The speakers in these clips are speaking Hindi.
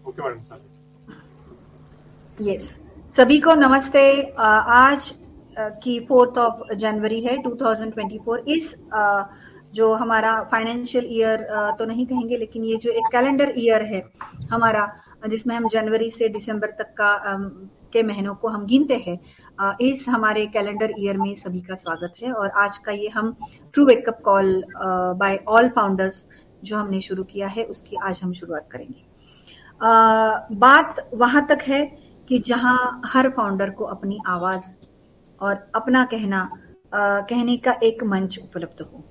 Okay madam, sir. यस, सभी को नमस्ते। आज की 4 जनवरी है 2024। इस जो हमारा फाइनेंशियल ईयर तो नहीं कहेंगे, लेकिन ये जो एक कैलेंडर ईयर है हमारा, जिसमें हम जनवरी से दिसंबर तक का के महीनों को हम गिनते हैं, इस हमारे कैलेंडर ईयर में सभी का स्वागत है। और आज का ये हम true wake up call by all founders जो हमने शुरू किया है, उसकी आज हम शुरुआत करेंगे। बात वहां तक है कि जहां हर फाउंडर को अपनी आवाज और अपना कहने का एक मंच उपलब्ध हो।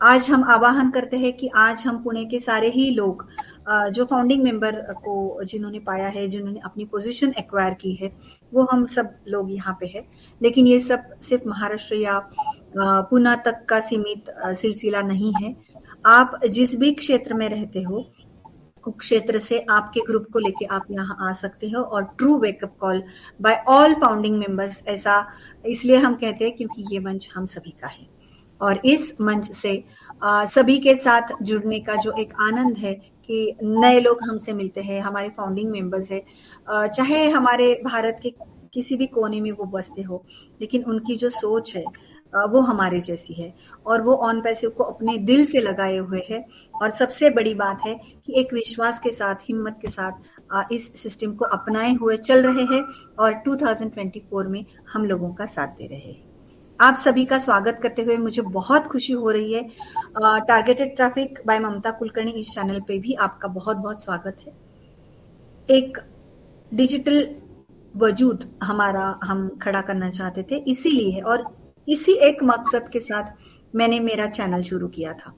आज हम आह्वान करते हैं कि आज हम पुणे के सारे ही लोग जो फाउंडिंग मेंबर को जिन्होंने पाया है, जिन्होंने अपनी पोजीशन एक्वायर की है, वो हम सब लोग यहाँ पे है। लेकिन ये सब सिर्फ महाराष्ट्र या पुणे तक का सीमित सिलसिला नहीं है। आप जिस भी क्षेत्र में रहते हो, क्षेत्र से आपके ग्रुप को लेके आप यहाँ आ सकते हो। और true wake up call by all founding members, ऐसा इसलिए हम कहते हैं क्योंकि ये मंच हम सभी का है। और इस मंच से सभी के साथ जुड़ने का जो एक आनंद है कि नए लोग हमसे मिलते हैं, हमारे फाउंडिंग मेंबर्स है, चाहे हमारे भारत के किसी भी कोने में वो बसते हो, लेकिन उनकी जो सोच है वो हमारे जैसी है और वो ऑन पैसिव को अपने दिल से लगाए हुए है। और सबसे बड़ी बात है कि एक विश्वास के साथ, हिम्मत के साथ इस सिस्टम को अपनाए हुए चल रहे हैं और 2024 में हम लोगों का साथ दे रहे हैं। आप सभी का स्वागत करते हुए मुझे बहुत खुशी हो रही है। टारगेटेड ट्रैफिक बाय ममता कुलकर्णी इस चैनल पे भी आपका बहुत बहुत स्वागत है। एक डिजिटल वजूद हमारा हम खड़ा करना चाहते थे, इसीलिए और इसी एक मकसद के साथ मैंने मेरा चैनल शुरू किया था।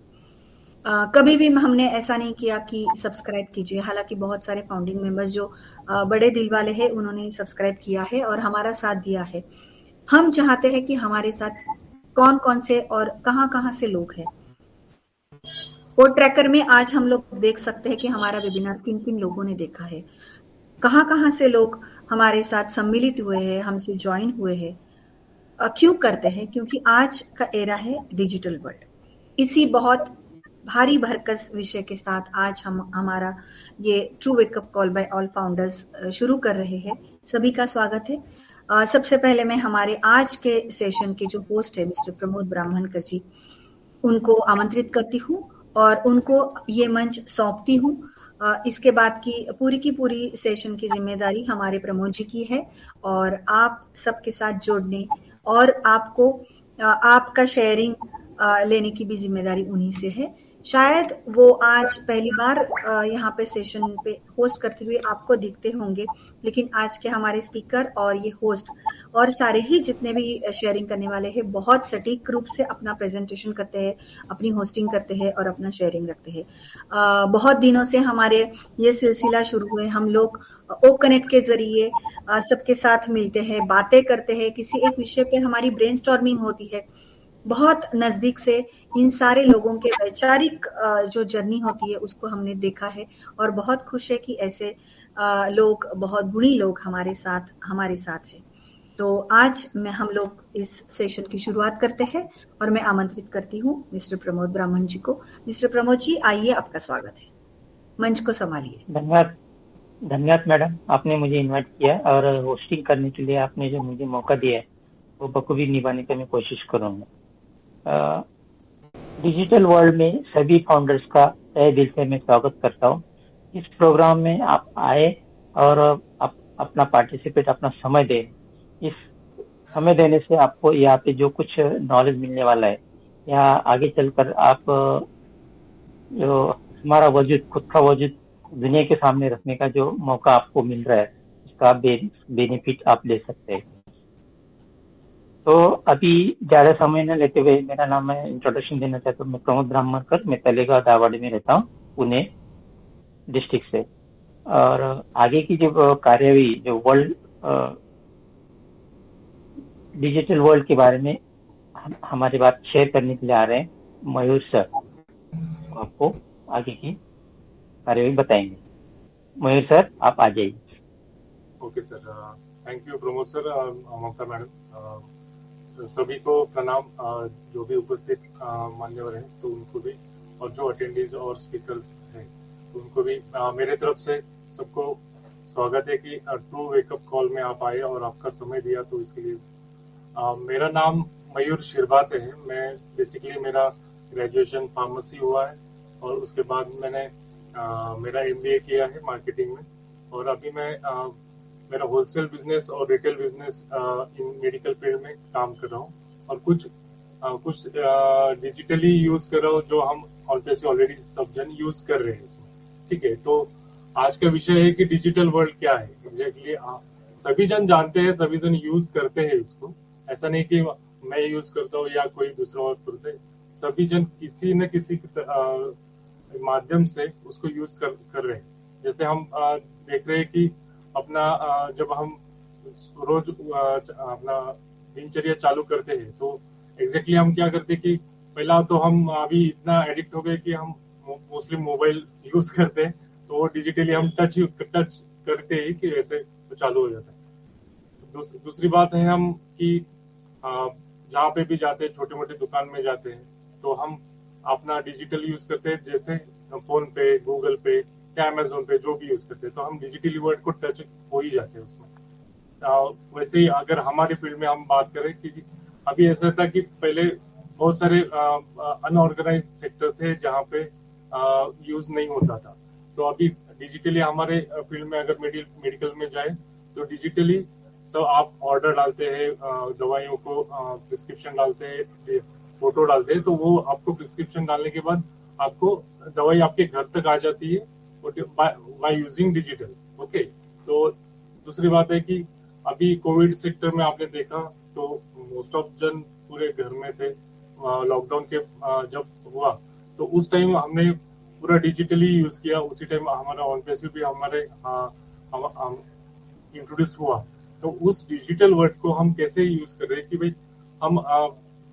कभी भी हमने ऐसा नहीं किया कि सब्सक्राइब कीजिए। हालांकि बहुत सारे फाउंडिंग मेंबर्स जो बड़े दिल वाले हैं, उन्होंने सब्सक्राइब किया है और हमारा साथ दिया है। हम चाहते हैं कि हमारे साथ कौन कौन से और कहां से लोग हैं। और ट्रैकर में आज हम लोग देख सकते हैं कि हमारा वेबिनार किन किन लोगों ने देखा है, कहां से लोग हमारे साथ सम्मिलित हुए हैं, हमसे ज्वाइन हुए हैं। क्यों करते हैं? क्योंकि आज का एरा है डिजिटल वर्ल्ड। इसी बहुत भारी भरकस विषय के साथ आज हम हमारा ये true wake up call by all founders शुरू कर रहे हैं। सभी का स्वागत है। सबसे पहले मैं हमारे आज के सेशन के जो होस्ट है मिस्टर प्रमोद ब्राह्मणकर जी, उनको आमंत्रित करती हूँ और उनको ये मंच सौंपती हूँ। इसके बाद की पूरी सेशन की जिम्मेदारी हमारे प्रमोद जी की है और आप सबके साथ जोड़ने और आपको आपका शेयरिंग लेने की भी जिम्मेदारी उन्हीं से है। शायद वो आज पहली बार यहाँ पे सेशन पे होस्ट करते हुए आपको दिखते होंगे, लेकिन आज के हमारे स्पीकर और ये होस्ट और सारे ही जितने भी शेयरिंग करने वाले हैं, बहुत सटीक रूप से अपना प्रेजेंटेशन करते हैं, अपनी होस्टिंग करते हैं और अपना शेयरिंग रखते हैं। बहुत दिनों से हमारे ये सिलसिला शुरू हुए। हम लोग ओ कनेक्ट के जरिए सबके साथ मिलते हैं, बातें करते हैं, किसी एक विषय पे हमारी ब्रेनस्टॉर्मिंग होती है। बहुत नजदीक से इन सारे लोगों के वैचारिक जो जर्नी होती है उसको हमने देखा है और बहुत खुश है कि ऐसे लोग, बहुत गुणी लोग हमारे साथ है। तो आज हम लोग इस सेशन की शुरुआत करते हैं और मैं आमंत्रित करती हूँ मिस्टर प्रमोद ब्राह्मण जी को। मिस्टर प्रमोद जी, आइए, आपका स्वागत है। मंच को संभालिए। धन्यवाद मैडम, आपने मुझे इनवाइट किया और होस्टिंग करने के लिए आपने जो मुझे मौका दिया है वो बखूबी निभाने की मैं कोशिश करूंगा। डिजिटल वर्ल्ड में सभी फाउंडर्स का तहे दिल से मैं स्वागत करता हूँ। इस प्रोग्राम में आप आए और अपना पार्टिसिपेट, अपना समय दें। इस समय देने से आपको यहाँ पे जो कुछ नॉलेज मिलने वाला है, यहाँ आगे चलकर आप जो हमारा वजूद, खुद का वजूद दुनिया के सामने रखने का जो मौका आपको मिल रहा है, उसका बेनिफिट आप ले सकते हैं। तो अभी ज्यादा समय न लेते हुए मेरा नाम, मैं इंट्रोडक्शन देना चाहता हूँ। मैं प्रमोद ब्राह्मणकर, मैं तलेगांव दावाड़ी में रहता हूँ, पुणे डिस्ट्रिक्ट से। और आगे की जो कार्यवाही, जो वर्ल्ड डिजिटल वर्ल्ड के बारे में हमारी बात शेयर करने के लिए आ रहे हैं मयूर सर, आपको आगे की कार्यवाही बताएंगे। मयूर सर, आप आ जाइए। Okay sir, thank you Pramod sir, Mamata madam. सभी को प्रणाम, जो भी उपस्थित मान्यवर हैं तो उनको भी, और जो अटेंडीज और स्पीकर्स हैं तो उनको भी मेरे तरफ से सबको स्वागत है कि ट्रू वेकअप कॉल में आप आए और आपका समय दिया, तो इसके लिए मेरा नाम मयूर शिरभाते है। मैं बेसिकली मेरा ग्रेजुएशन फार्मेसी हुआ है और उसके बाद मैंने मेरा MBA किया है मार्केटिंग में, और अभी मैं मेरा होलसेल बिजनेस और retail business in medical field में काम कर रहा हूँ, और कुछ डिजिटली यूज कर रहा हूँ जो हम ऑलरेडी सब जन यूज कर रहे हैं इसमें। ठीक है, तो आज का विषय है कि डिजिटल वर्ल्ड क्या है एग्जैक्टली। सभी जन जानते हैं, सभी जन यूज करते हैं इसको। ऐसा नहीं कि मैं यूज करता हूँ या कोई दूसरा और करते, सभी जन किसी न किसी माध्यम से उसको यूज कर रहे हैं। जैसे हम देख रहे हैं कि अपना जब हम रोज अपना दिनचर्या चालू करते हैं तो एग्जैक्टली हम क्या करते हैं कि पहला तो हम अभी इतना एडिक्ट हो गए कि हम मोस्टली मोबाइल यूज करते हैं, तो वो डिजिटली हम टच करते ही कि ऐसे तो चालू हो जाता है। दूसरी बात है हम कि जहाँ पे भी जाते हैं, छोटे मोटे दुकान में जाते हैं, तो हम अपना डिजिटल यूज करते हैं, जैसे फोन पे, गूगल पे या अमेजोन पे जो भी यूज करते हैं, तो हम डिजिटली वर्ड को टच हो ही जाते हैं उसमें। वैसे ही अगर हमारे फील्ड में हम बात करें कि अभी ऐसा था कि पहले बहुत सारे अनऑर्गेनाइज सेक्टर थे जहाँ पे यूज नहीं होता था, तो अभी डिजिटली हमारे फील्ड में अगर मेडिकल में जाए तो डिजिटली सब आप ऑर्डर डालते हैं, दवाइयों को प्रिस्क्रिप्शन डालते हैं, फोटो डालते हैं, तो वो आपको प्रिस्क्रिप्शन डालने के बाद आपको दवाई आपके घर तक आ जाती है बाय यूजिंग डिजिटल। ओके, तो दूसरी बात है कि अभी कोविड सेक्टर में आपने देखा तो मोस्ट ऑफ जन पूरे घर में थे। लॉकडाउन के जब हुआ तो उस टाइम हमने पूरा डिजिटली यूज किया। उसी टाइम हमारा ऑनपेसिव भी हमारे इंट्रोड्यूस हुआ। तो उस डिजिटल वर्ड को हम कैसे यूज कर रहे हैं कि भाई हम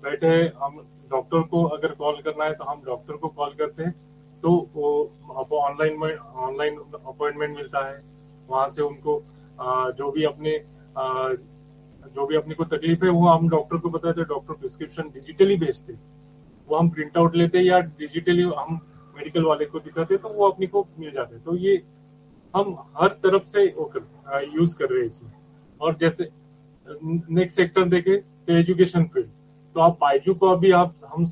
बैठे, हम डॉक्टर को अगर कॉल करना है तो हम डॉक्टर को कॉल करते हैं, तो वो ऑनलाइन अपॉइंटमेंट मिलता है। वहां से उनको जो भी अपने को तकलीफ है वो हम डॉक्टर को बताते हैं, डॉक्टर प्रिस्क्रिप्शन डिजिटली भेजते, वो हम प्रिंट आउट लेते हैं या डिजिटली हम मेडिकल वाले को दिखाते, तो वो अपने को मिल जाते हैं। तो ये हम हर तरफ से यूज कर रहे हैं इसमें। और जैसे नेक्स्ट सेक्टर देखे तो एजुकेशन फील्ड, तो आप बायजू को अभी हम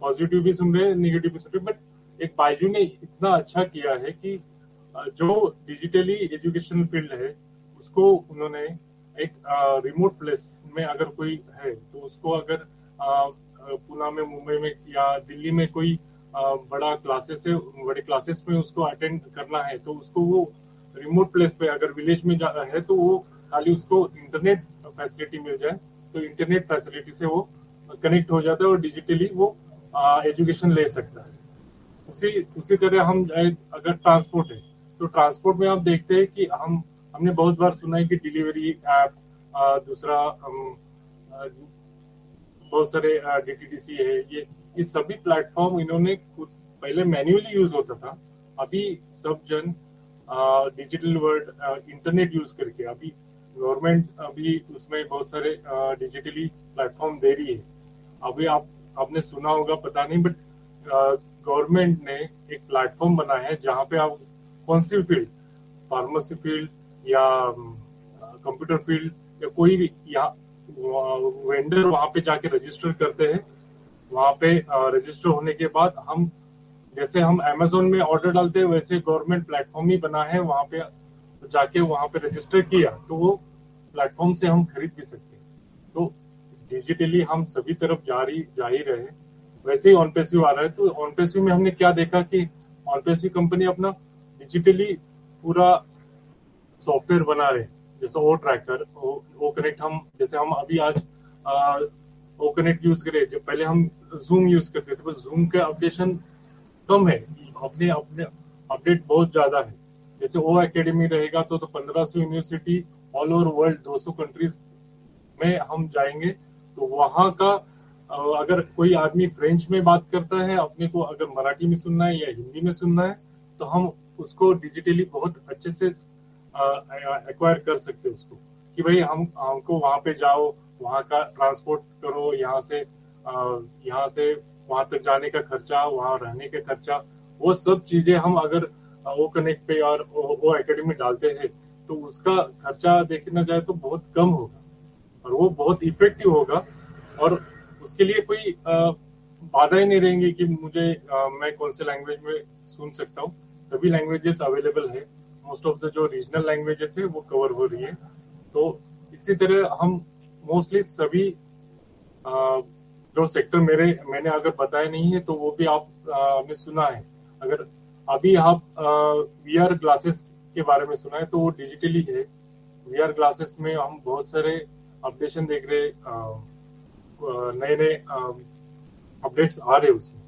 पॉजिटिव भी सुन रहे हैं, नेगेटिव भी सुन रहे हैं, बट एक बायजू ने इतना अच्छा किया है कि जो डिजिटली एजुकेशन फील्ड है उसको उन्होंने एक रिमोट प्लेस में अगर कोई है तो उसको अगर पुणे में, मुंबई में या दिल्ली में कोई बड़े क्लासेस में उसको अटेंड करना है, तो उसको वो रिमोट प्लेस पे अगर विलेज में है तो वो खाली उसको इंटरनेट फैसिलिटी मिल जाए, तो इंटरनेट फैसिलिटी से वो कनेक्ट हो जाता है और डिजिटली वो एजुकेशन ले सकता है। उसी तरह हम अगर ट्रांसपोर्ट है तो ट्रांसपोर्ट में आप देखते हैं कि हमने बहुत बार सुना है कि डिलीवरी ऐप, दूसरा बहुत सारे DTDC है, ये सभी प्लेटफॉर्म इन्होंने पहले मैन्युअली यूज होता था, अभी सब जन डिजिटल वर्ल्ड इंटरनेट यूज करके अभी गवर्नमेंट अभी उसमें बहुत सारे डिजिटली प्लेटफॉर्म दे रही है। अभी आपने सुना होगा, पता नहीं, बट गवर्नमेंट ने एक प्लेटफॉर्म बनाया है जहां पे आप कौन सी फील्ड, फार्मेसी फील्ड या कंप्यूटर फील्ड या कोई भी वेंडर वहां पे जाके रजिस्टर करते हैं। वहां पे रजिस्टर होने के बाद हम जैसे हम अमेजोन में ऑर्डर डालते हैं वैसे गवर्नमेंट प्लेटफॉर्म ही बना है, वहां पे जाके वहां पे रजिस्टर किया तो वो प्लेटफॉर्म से हम खरीद भी सकते हैं। तो डिजिटली हम सभी तरफ जा ही रहे। वैसे ही ऑनपेसिव आ रहा है, तो ऑनपेसिव में हमने क्या देखा कि ऑनपेसिव कंपनी अपना डिजिटली पूरा सॉफ्टवेयर बना रहे, जैसे ओ ट्रैकर, ओ कनेक्ट। हम अभी आज ओ कनेक्ट यूज करें, जब पहले हम जूम यूज करते थे, बस जूम के अपडेशन कम है, अपने अपडेट बहुत ज्यादा है। जैसे ओ एकेडमी रहेगा तो 1500 university all over world 200 countries में हम जाएंगे, तो वहां का अगर कोई आदमी फ्रेंच में बात करता है, अपने को अगर मराठी में सुनना है या हिंदी में सुनना है, तो हम उसको डिजिटली बहुत अच्छे से एक्वायर कर सकते हैं उसको, कि भाई हमको वहां पे जाओ, वहां का ट्रांसपोर्ट करो, यहाँ से वहां तक जाने का खर्चा, वहां रहने का खर्चा, वो सब चीजें हम अगर वो कनेक्ट पे और वो एकेडमी डालते हैं तो उसका खर्चा देखना जाए तो बहुत कम होगा और वो बहुत इफेक्टिव होगा और उसके लिए कोई बाधाएं नहीं रहेंगी कि मैं कौन से लैंग्वेज में सुन सकता हूँ। सभी लैंग्वेजेस अवेलेबल है। मोस्ट ऑफ द जो रीजनल लैंग्वेजेस है वो कवर हो रही है। तो इसी तरह हम मोस्टली सभी जो सेक्टर मैंने अगर बताया नहीं है तो वो भी आपने सुना है। अगर अभी आप वीआर ग्लासेस के बारे में सुना है तो वो डिजिटली है। वीआर ग्लासेस में हम बहुत सारे अपडेशन देख रहे, नए नए अपडेट्स आ रहे उसमें।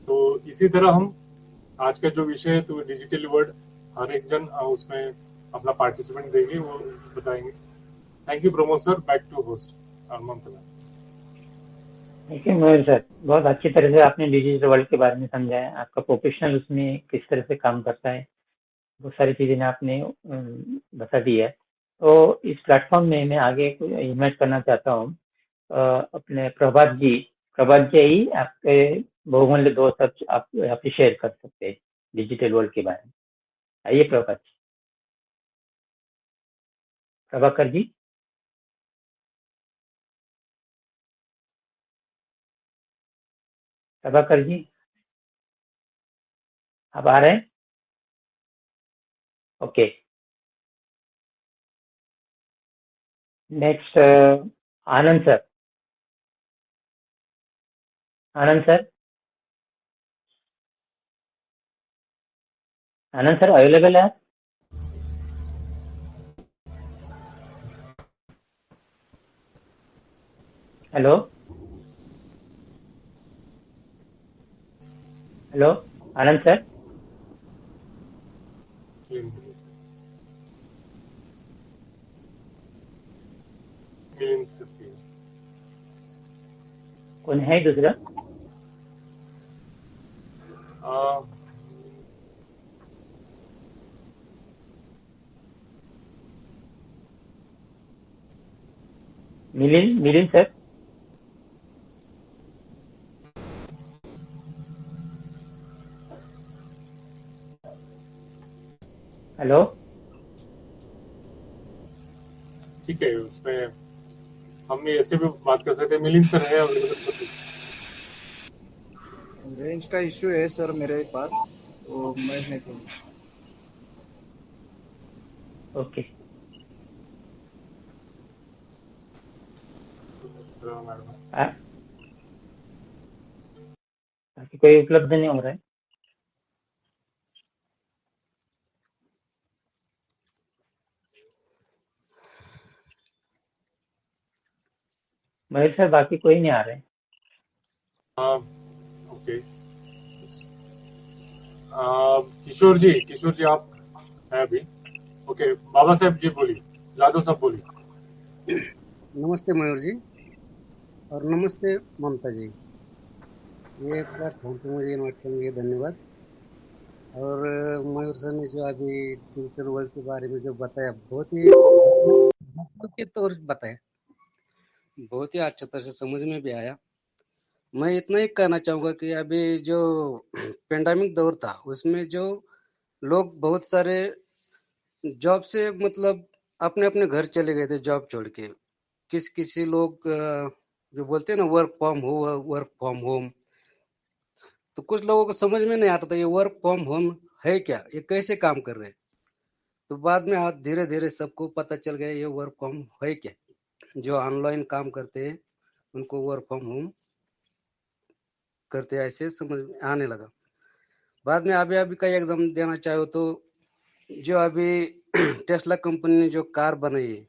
तो इसी तरह हम आज का जो विषय है तो डिजिटल वर्ल्ड हर एक जन उसमें अपना पार्टिसिपेंट देंगे, वो बताएंगे। Thank you Pramod sir. Back to host Mamata. Thank you Mayur sir, बहुत अच्छी तरह से आपने डिजिटल वर्ल्ड के बारे में समझाया, आपका प्रोफेशनल उसमें किस तरह से काम करता है, बहुत सारी चीजें आपने बता दी है। तो इस प्लेटफॉर्म में मैं आगे इन्वाइट करना चाहता हूँ अपने प्रभात जी। प्रभात जी ही आपके बहुमूल्य दो शब्द आप यहाँ पे शेयर कर सकते हैं डिजिटल वर्ल्ड के बारे में। आइए प्रभात जी। प्रभाकर जी। प्रभाकर जी आप आ रहे हैं? ओके, नेक्स्ट आनंद सर। आनंद सर, आनंद सर अवेलेबल है? हेलो हेलो आनंद सर। मिलिंद सर कौन है दूसरा? मिलिंद, मिलिंद सर। हेलो। ठीक है, उसमें हम ऐसे भी बात कर सकते हैं। मिलिंद सर है अवेलेबल? रेंज का इश्यू है सर मेरे पास, तो मैं नहीं कहूँ। ओके, बाकी कोई उपलब्ध नहीं हो रहा है? महेश सर बाकी कोई नहीं आ रहे हैं। ओके, किशोर जी आप है अभी? ओके, बाबा साहब जी बोलिए, जादव साहब बोलिए। नमस्ते मयूर जी और नमस्ते ममता जी। ये प्लेटफॉर्म पे मुझे इन्वाइट करने के लिए धन्यवाद। और मयूर सर ने जो अभी डिजिटल वर्ल्ड के बारे में जो बताया, बहुत ही के तौर पे बताया, बहुत ही अच्छी तरह से समझ में भी आया। मैं इतना ही कहना चाहूँगा कि अभी जो पेंडेमिक दौर था उसमें जो लोग बहुत सारे जॉब से मतलब अपने अपने घर चले गए थे जॉब छोड़ के। किसी लोग जो बोलते हैं ना वर्क फ्रॉम होम, तो कुछ लोगों को समझ में नहीं आता था ये वर्क फ्रॉम होम है क्या, ये कैसे काम कर रहे हैं। तो बाद में धीरे धीरे सबको पता चल गया ये वर्क फ्रॉम है क्या। जो ऑनलाइन काम करते हैं उनको वर्क फ्रॉम होम करते ऐसे समझ में आने लगा। बाद में अभी अभी का एग्जाम देना चाहो तो जो अभी टेस्ला कंपनी ने जो कार बनाई है,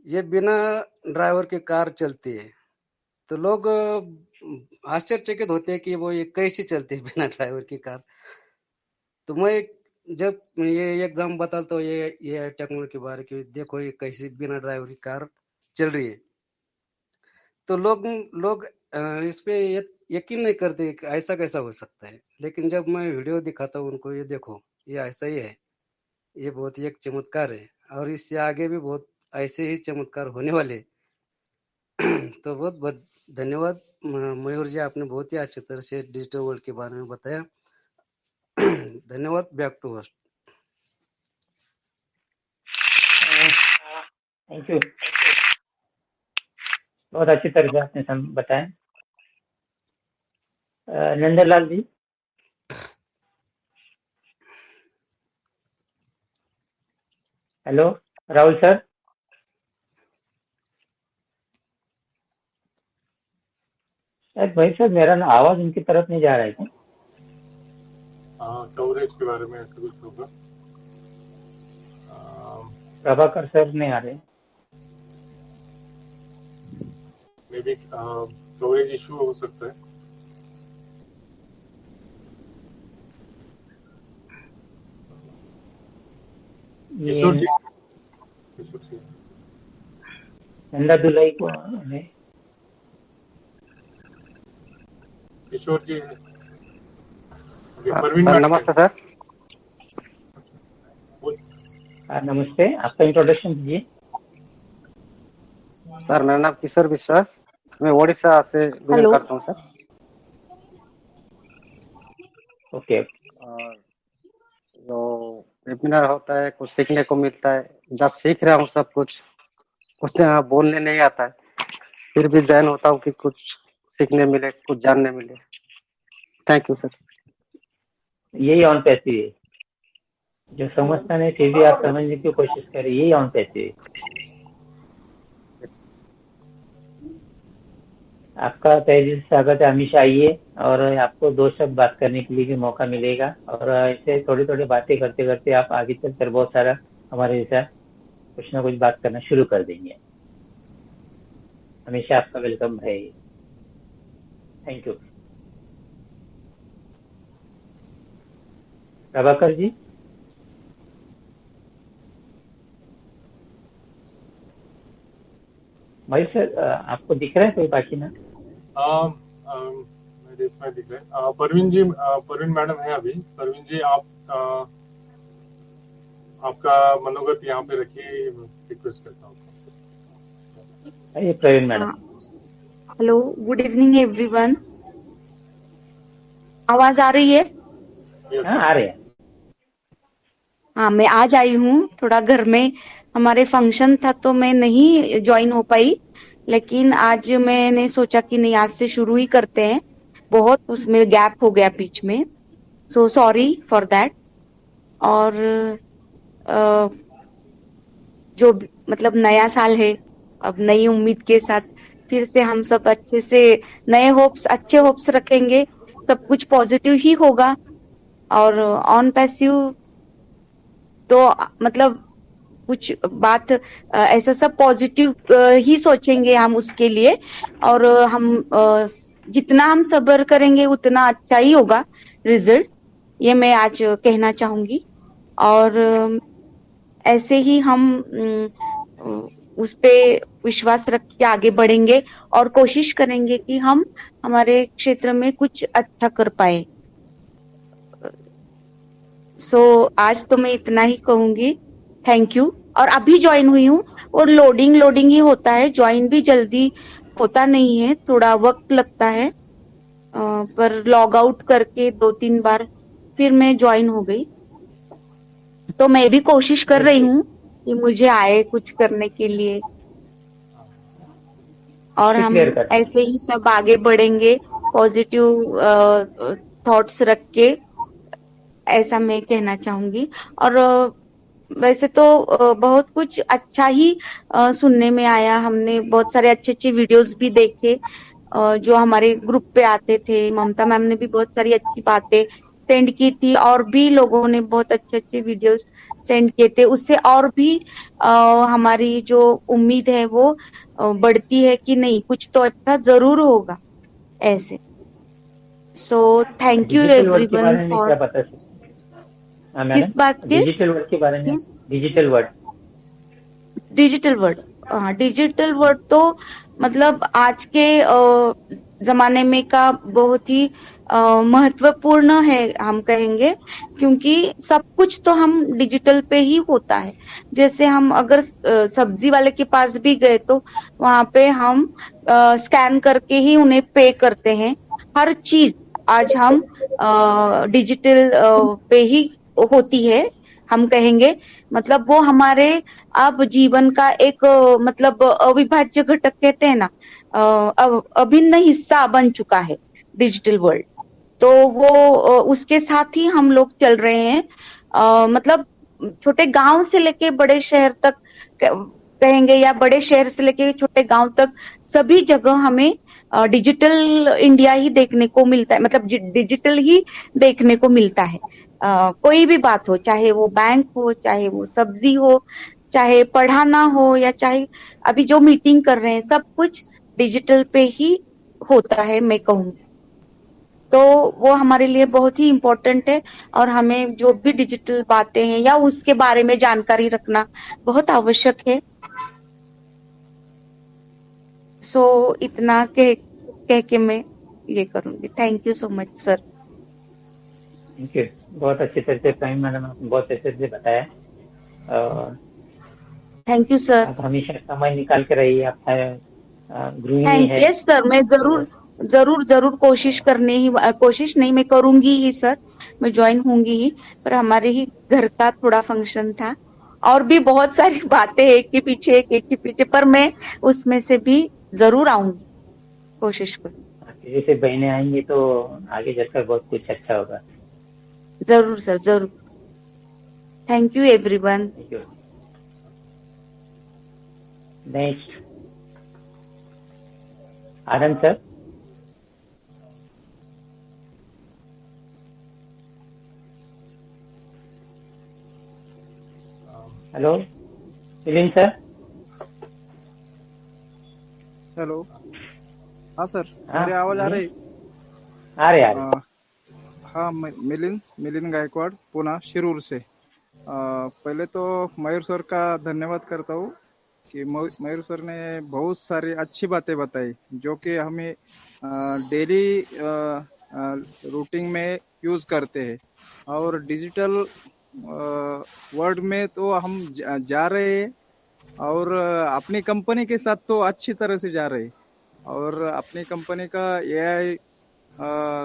ये बिना ड्राइवर के कार चलती है। तो लोग आश्चर्यचकित होते हैं कि वो ये कैसे चलती है बिना ड्राइवर की कार। तो मैं जब ये एग्जाम बताता हूँ ये टेक्नोलॉजी के बारे की, देखो ये कैसे बिना ड्राइवर की कार चल रही है, तो लोग इस पे यकीन नहीं करते कि ऐसा कैसा हो सकता है। लेकिन जब मैं वीडियो दिखाता हूँ उनको, ये देखो ये ऐसा ही है, ये बहुत ही एक चमत्कार है और इससे आगे भी बहुत ऐसे ही चमत्कार होने वाले। तो बहुत बहुत धन्यवाद मयूर जी, आपने बहुत ही अच्छी तरह से डिजिटल वर्ल्ड के बारे में बताया। धन्यवाद. Back to host. Thank you. बहुत अच्छी तरह से आपने बताया. नंदलाल जी. Hello Rahul sir. शायद भाई सर मेरा ना आवाज उनकी तरफ नहीं जा रहा है क्या? कवरेज के बारे में ऐसा कुछ होगा. प्रभाकर सर नहीं आ रहे. मे बी कवरेज इशू हो सकता है. किशोर जी. किशोर जी. नंदा दुलाई को है. किशोर जी है. परवीन सर मैडम नमस्ते सर. नमस्ते. आपका इंट्रोडक्शन दीजिए. सर मेरा नाम किशोर विश्वास. मैं ओडिशा से बिलोंग करता हूँ सर. ओके. और जो वेबिनार होता है कुछ सीखने को मिलता है. जब सीख रहा हूँ सब कुछ बोलने नहीं आता है, फिर भी ज्वाइन होता हूँ कि कुछ सीखने मिले, कुछ जानने मिले. Thank you sir. यही ऑन पैसिव है. जो समझता नहीं फिर भी आप समझने की कोशिश करें, यही ऑन पैसिव है. आपका तहे दिल से स्वागत है. हमेशा आइए और आपको 2 शब्द बात करने के लिए भी मौका मिलेगा. और ऐसे थोड़ी थोड़ी बातें करते करते आप आगे चलकर बहुत सारा हमारे जैसा कुछ ना कुछ बात करना शुरू कर देंगे. हमेशा आपका वेलकम है. Thank you. प्रभाकर जी. भाई सर आपको दिख रहा है कोई बाकी ना? मेरे इसमें दिख रहा है. परवीन जी, परवीन मैडम है अभी. परवीन जी आप आपका मनोगत यहाँ पे रखिए, रिक्वेस्ट करता हूँ. ये Praveen madam. Hello, good evening everyone. आवाज आ रही है? हाँ आ रहे हैं. हाँ, मैं आज आई हूँ. थोड़ा घर में हमारे फंक्शन था तो मैं नहीं ज्वाइन हो पाई, लेकिन आज मैंने सोचा कि नहीं, आज से शुरू ही करते हैं. बहुत उसमें गैप हो गया बीच में, सो सॉरी फॉर दैट. और जो मतलब नया साल है, अब नई उम्मीद के साथ फिर से हम सब अच्छे से अच्छे होप्स रखेंगे. सब कुछ पॉजिटिव ही होगा. और ऑन पैसिव तो मतलब कुछ बात ऐसा सब पॉजिटिव ही सोचेंगे हम उसके लिए. और हम जितना हम सब्र करेंगे उतना अच्छा ही होगा रिजल्ट, ये मैं आज कहना चाहूंगी. और ऐसे ही हम उस पे विश्वास रख के आगे बढ़ेंगे और कोशिश करेंगे कि हम हमारे क्षेत्र में कुछ अच्छा कर पाए. सो आज तो मैं इतना ही कहूंगी. Thank you. और अभी ज्वाइन हुई हूँ और लोडिंग ही होता है. ज्वाइन भी जल्दी होता नहीं है, थोड़ा वक्त लगता है. पर लॉग आउट करके 2-3 बार फिर मैं ज्वाइन हो गई. तो मैं भी कोशिश कर रही हूँ कि मुझे आए कुछ करने के लिए. और हम ऐसे ही सब आगे बढ़ेंगे पॉजिटिव थॉट्स रख के, ऐसा मैं कहना चाहूंगी. और वैसे तो बहुत कुछ अच्छा ही सुनने में आया. हमने बहुत सारे अच्छे वीडियोस भी देखे जो हमारे ग्रुप पे आते थे. ममता मैम ने भी बहुत सारी अच्छी बातें सेंड की थी और भी लोगों ने बहुत अच्छे वीडियोस सेंड किए थे. उससे और भी हमारी जो उम्मीद है वो बढ़ती है कि नहीं, कुछ तो अच्छा जरूर होगा ऐसे. So thank you everyone for. किस बात के? डिजिटल वर्ड के बारे में. Digital word. हाँ, डिजिटल वर्ड तो मतलब आज के जमाने में का बहुत ही महत्वपूर्ण है हम कहेंगे, क्योंकि सब कुछ तो हम डिजिटल पे ही होता है. जैसे हम अगर सब्जी वाले के पास भी गए तो वहां पे हम स्कैन करके ही उन्हें पे करते हैं. हर चीज आज हम डिजिटल पे ही होती है, हम कहेंगे। मतलब वो हमारे अब जीवन का एक मतलब अविभाज्य घटक कहते हैं ना, अभिन्न हिस्सा बन चुका है डिजिटल वर्ल्ड। तो वो उसके साथ ही हम लोग चल रहे हैं। मतलब छोटे गांव से लेके बड़े शहर तक कहेंगे, या बड़े शहर से लेके छोटे गांव तक सभी जगह हमें डिजिटल इंडिया ही देखने को मिलता है, मतलब डिजिटल ही देखने को मिलता है। कोई भी बात हो, चाहे वो बैंक हो, चाहे वो सब्जी हो, चाहे पढ़ाना हो, या चाहे अभी जो मीटिंग कर रहे हैं, सब कुछ डिजिटल पे ही होता है, मैं कहूँ तो। वो हमारे लिए बहुत ही इम्पोर्टेंट है, और हमें जो भी डिजिटल बातें हैं या उसके बारे में जानकारी रखना बहुत आवश्यक है। सो इतना कह के मैं ये करूंगी। Thank you so much sir. Thank you. बहुत अच्छी तरह से प्रवीण मैडम आपने बहुत अच्छे से बताया। और थैंक यू सर। आप हमेशा समय निकाल के रहिए, आप गृहिणी है। यस सर, मैं जरूर कोशिश नहीं, मैं करूंगी ही सर, मैं ज्वाइन होंगी ही। पर हमारे ही घर का थोड़ा फंक्शन था, और भी बहुत सारी बातें एक के पीछे एक के पीछे, पर मैं उसमें से भी जरूर आऊंगी, कोशिश करूंगी। आपकी जैसे बहनें आएंगी तो आगे चलकर बहुत कुछ अच्छा होगा। जरूर सर, जरूर। Thank you everyone. Thank you. Next Anand sir. Hello Milind sir. Hello. हाँ सर, हाँ, मेरी आवाज आ रही? आ रहे। हाँ, मिलिंद गायकवाड़, पुणे शिरूर से। पहले तो मयूर सर का धन्यवाद करता हूँ कि मयूर सर ने बहुत सारी अच्छी बातें बताई, जो कि हमें डेली रूटीन में यूज करते हैं। और डिजिटल वर्ल्ड में तो हम जा रहे हैं, और अपनी कंपनी के साथ तो अच्छी तरह से जा रहे हैं। और अपनी कंपनी का एआई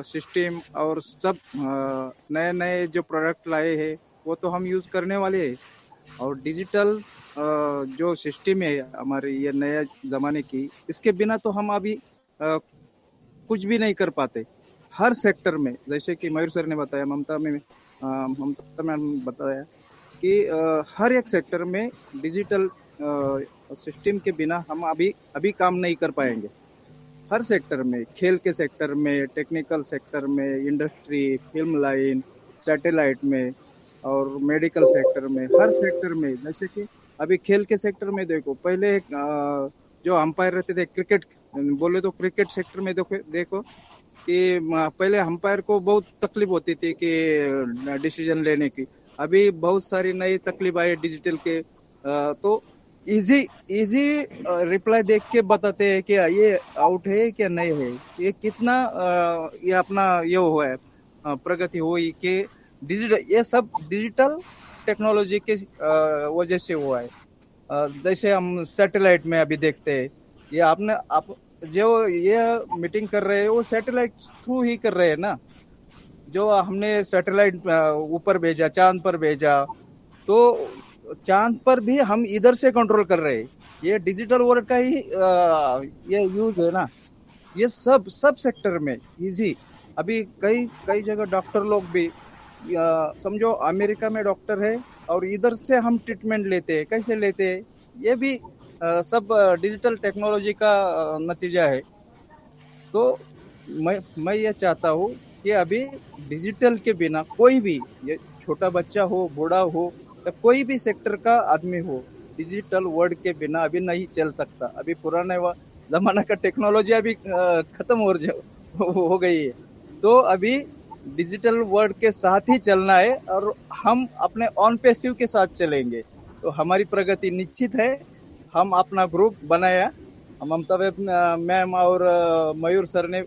सिस्टम और सब नए नए जो प्रोडक्ट लाए हैं वो तो हम यूज करने वाले हैं। और डिजिटल जो सिस्टम है हमारे ये नए जमाने की, इसके बिना तो हम अभी कुछ भी नहीं कर पाते। हर सेक्टर में, जैसे कि मयूर सर ने बताया, ममता मैम बताया कि हर एक सेक्टर में डिजिटल सिस्टम के बिना हम अभी काम नहीं कर पाएंगे। हर सेक्टर में, खेल के सेक्टर में, टेक्निकल सेक्टर में, इंडस्ट्री, फिल्म लाइन, सैटेलाइट में, और मेडिकल सेक्टर में, हर सेक्टर में। जैसे कि अभी खेल के सेक्टर में देखो, पहले जो अंपायर रहते थे क्रिकेट, बोले तो क्रिकेट सेक्टर में देखो कि पहले अंपायर को बहुत तकलीफ होती थी कि डिसीजन लेने की। अभी बहुत सारी नई तकलीफ आई डिजिटल के, तो इजी रिप्लाई देख के बताते हैं कि ये आउट है क्या नहीं है, ये कितना ये अपना ये हुआ है, प्रगति हुई कि डिजिटल, ये सब डिजिटल टेक्नोलॉजी के वजह से हुआ है। जैसे हम सैटेलाइट में अभी देखते हैं, ये आप जो ये मीटिंग कर रहे हैं वो सैटेलाइट थ्रू ही कर रहे हैं ना। जो हमने सैटेलाइट ऊपर भेजा, चांद पर भेजा, तो चांद पर भी हम इधर से कंट्रोल कर रहे हैं। ये डिजिटल वर्ल्ड का ही ये यूज है ना। ये सब सेक्टर में इजी। अभी कई जगह डॉक्टर लोग भी, समझो अमेरिका में डॉक्टर है और इधर से हम ट्रीटमेंट लेते हैं, कैसे लेते हैं, ये भी सब डिजिटल टेक्नोलॉजी का नतीजा है। तो मैं ये चाहता हूँ कि अभी डिजिटल के बिना कोई भी, ये छोटा बच्चा हो, बूढ़ा हो, या कोई भी सेक्टर का आदमी हो, डिजिटल वर्ल्ड के बिना अभी नहीं चल सकता। अभी पुराने जमाना का टेक्नोलॉजी अभी खत्म हो गई है। तो अभी डिजिटल वर्ल्ड के साथ ही चलना है, और हम अपने ऑन पैसिव के साथ चलेंगे तो हमारी प्रगति निश्चित है। हम अपना ग्रुप बनाया, ममता मैम और मयूर सर ने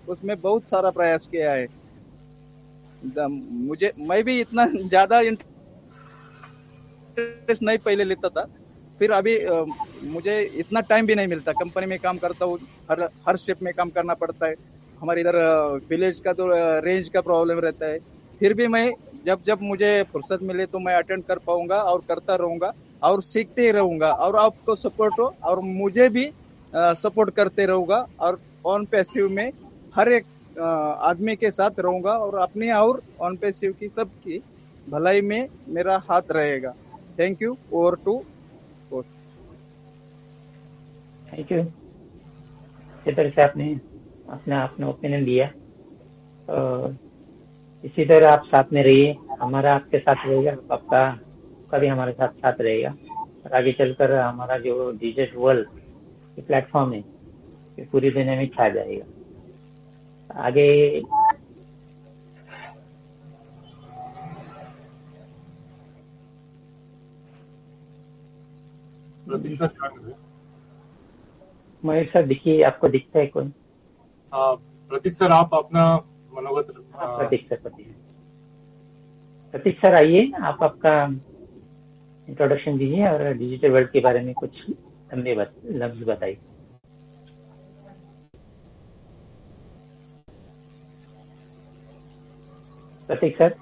उसमें बहुत सारा प्रयास किया है। मैं भी इतना ज्यादा इंटरेस्ट नहीं पहले लेता था, फिर अभी मुझे इतना टाइम भी नहीं मिलता। कंपनी में काम करता हूँ, हर शिफ्ट में काम करना पड़ता है, हमारे इधर विलेज का तो रेंज का प्रॉब्लम रहता है। फिर भी मैं जब जब मुझे फुर्सत मिले तो मैं अटेंड कर पाऊंगा और करता रहूंगा और सीखते ही रहूंगा और आपको सपोर्ट हो और मुझे भी सपोर्ट करते रहूंगा और ऑन पैसिव में हर एक आदमी के साथ रहूंगा और अपनी और ऑन पैसिव की सबकी भलाई में मेरा हाथ रहेगा। Thank you. Over to coach. Thank you. इसी तरह से आपने अपना ओपिनियन दिया। इसी तरह आप साथ में रहिए, हमारा आपके साथ रहेगा, आपका भी हमारे साथ रहेगा और आगे चलकर हमारा जो डिजिटल वर्ल्ड प्लेटफॉर्म है ये पूरी दुनिया में छा जाएगा। आगे प्रतीक सर क्या कर रहे हैं? मयूर सर दिखिए, आपको दिखता है कोई? प्रतीक सर आप अपना मनोगत प्रतीक सर आइए, आप आपका इंट्रोडक्शन दीजिए और डिजिटल वर्ल्ड के बारे में कुछ लंबे लफ्ज बताइए। प्रतीक sir.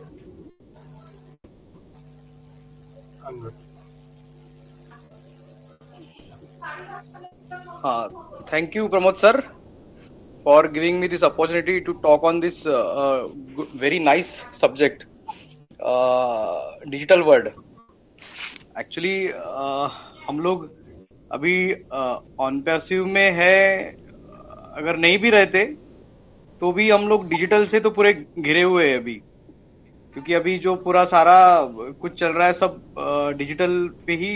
Thank you, Pramod sir, for giving me this opportunity to talk on this very nice subject, digital world. Actually, हम लोग अभी ऑन पैसिव में है, अगर नहीं भी रहते तो भी हम लोग डिजिटल से तो पूरे घिरे हुए हैं अभी, क्योंकि अभी जो पूरा सारा कुछ चल रहा है सब डिजिटल पे ही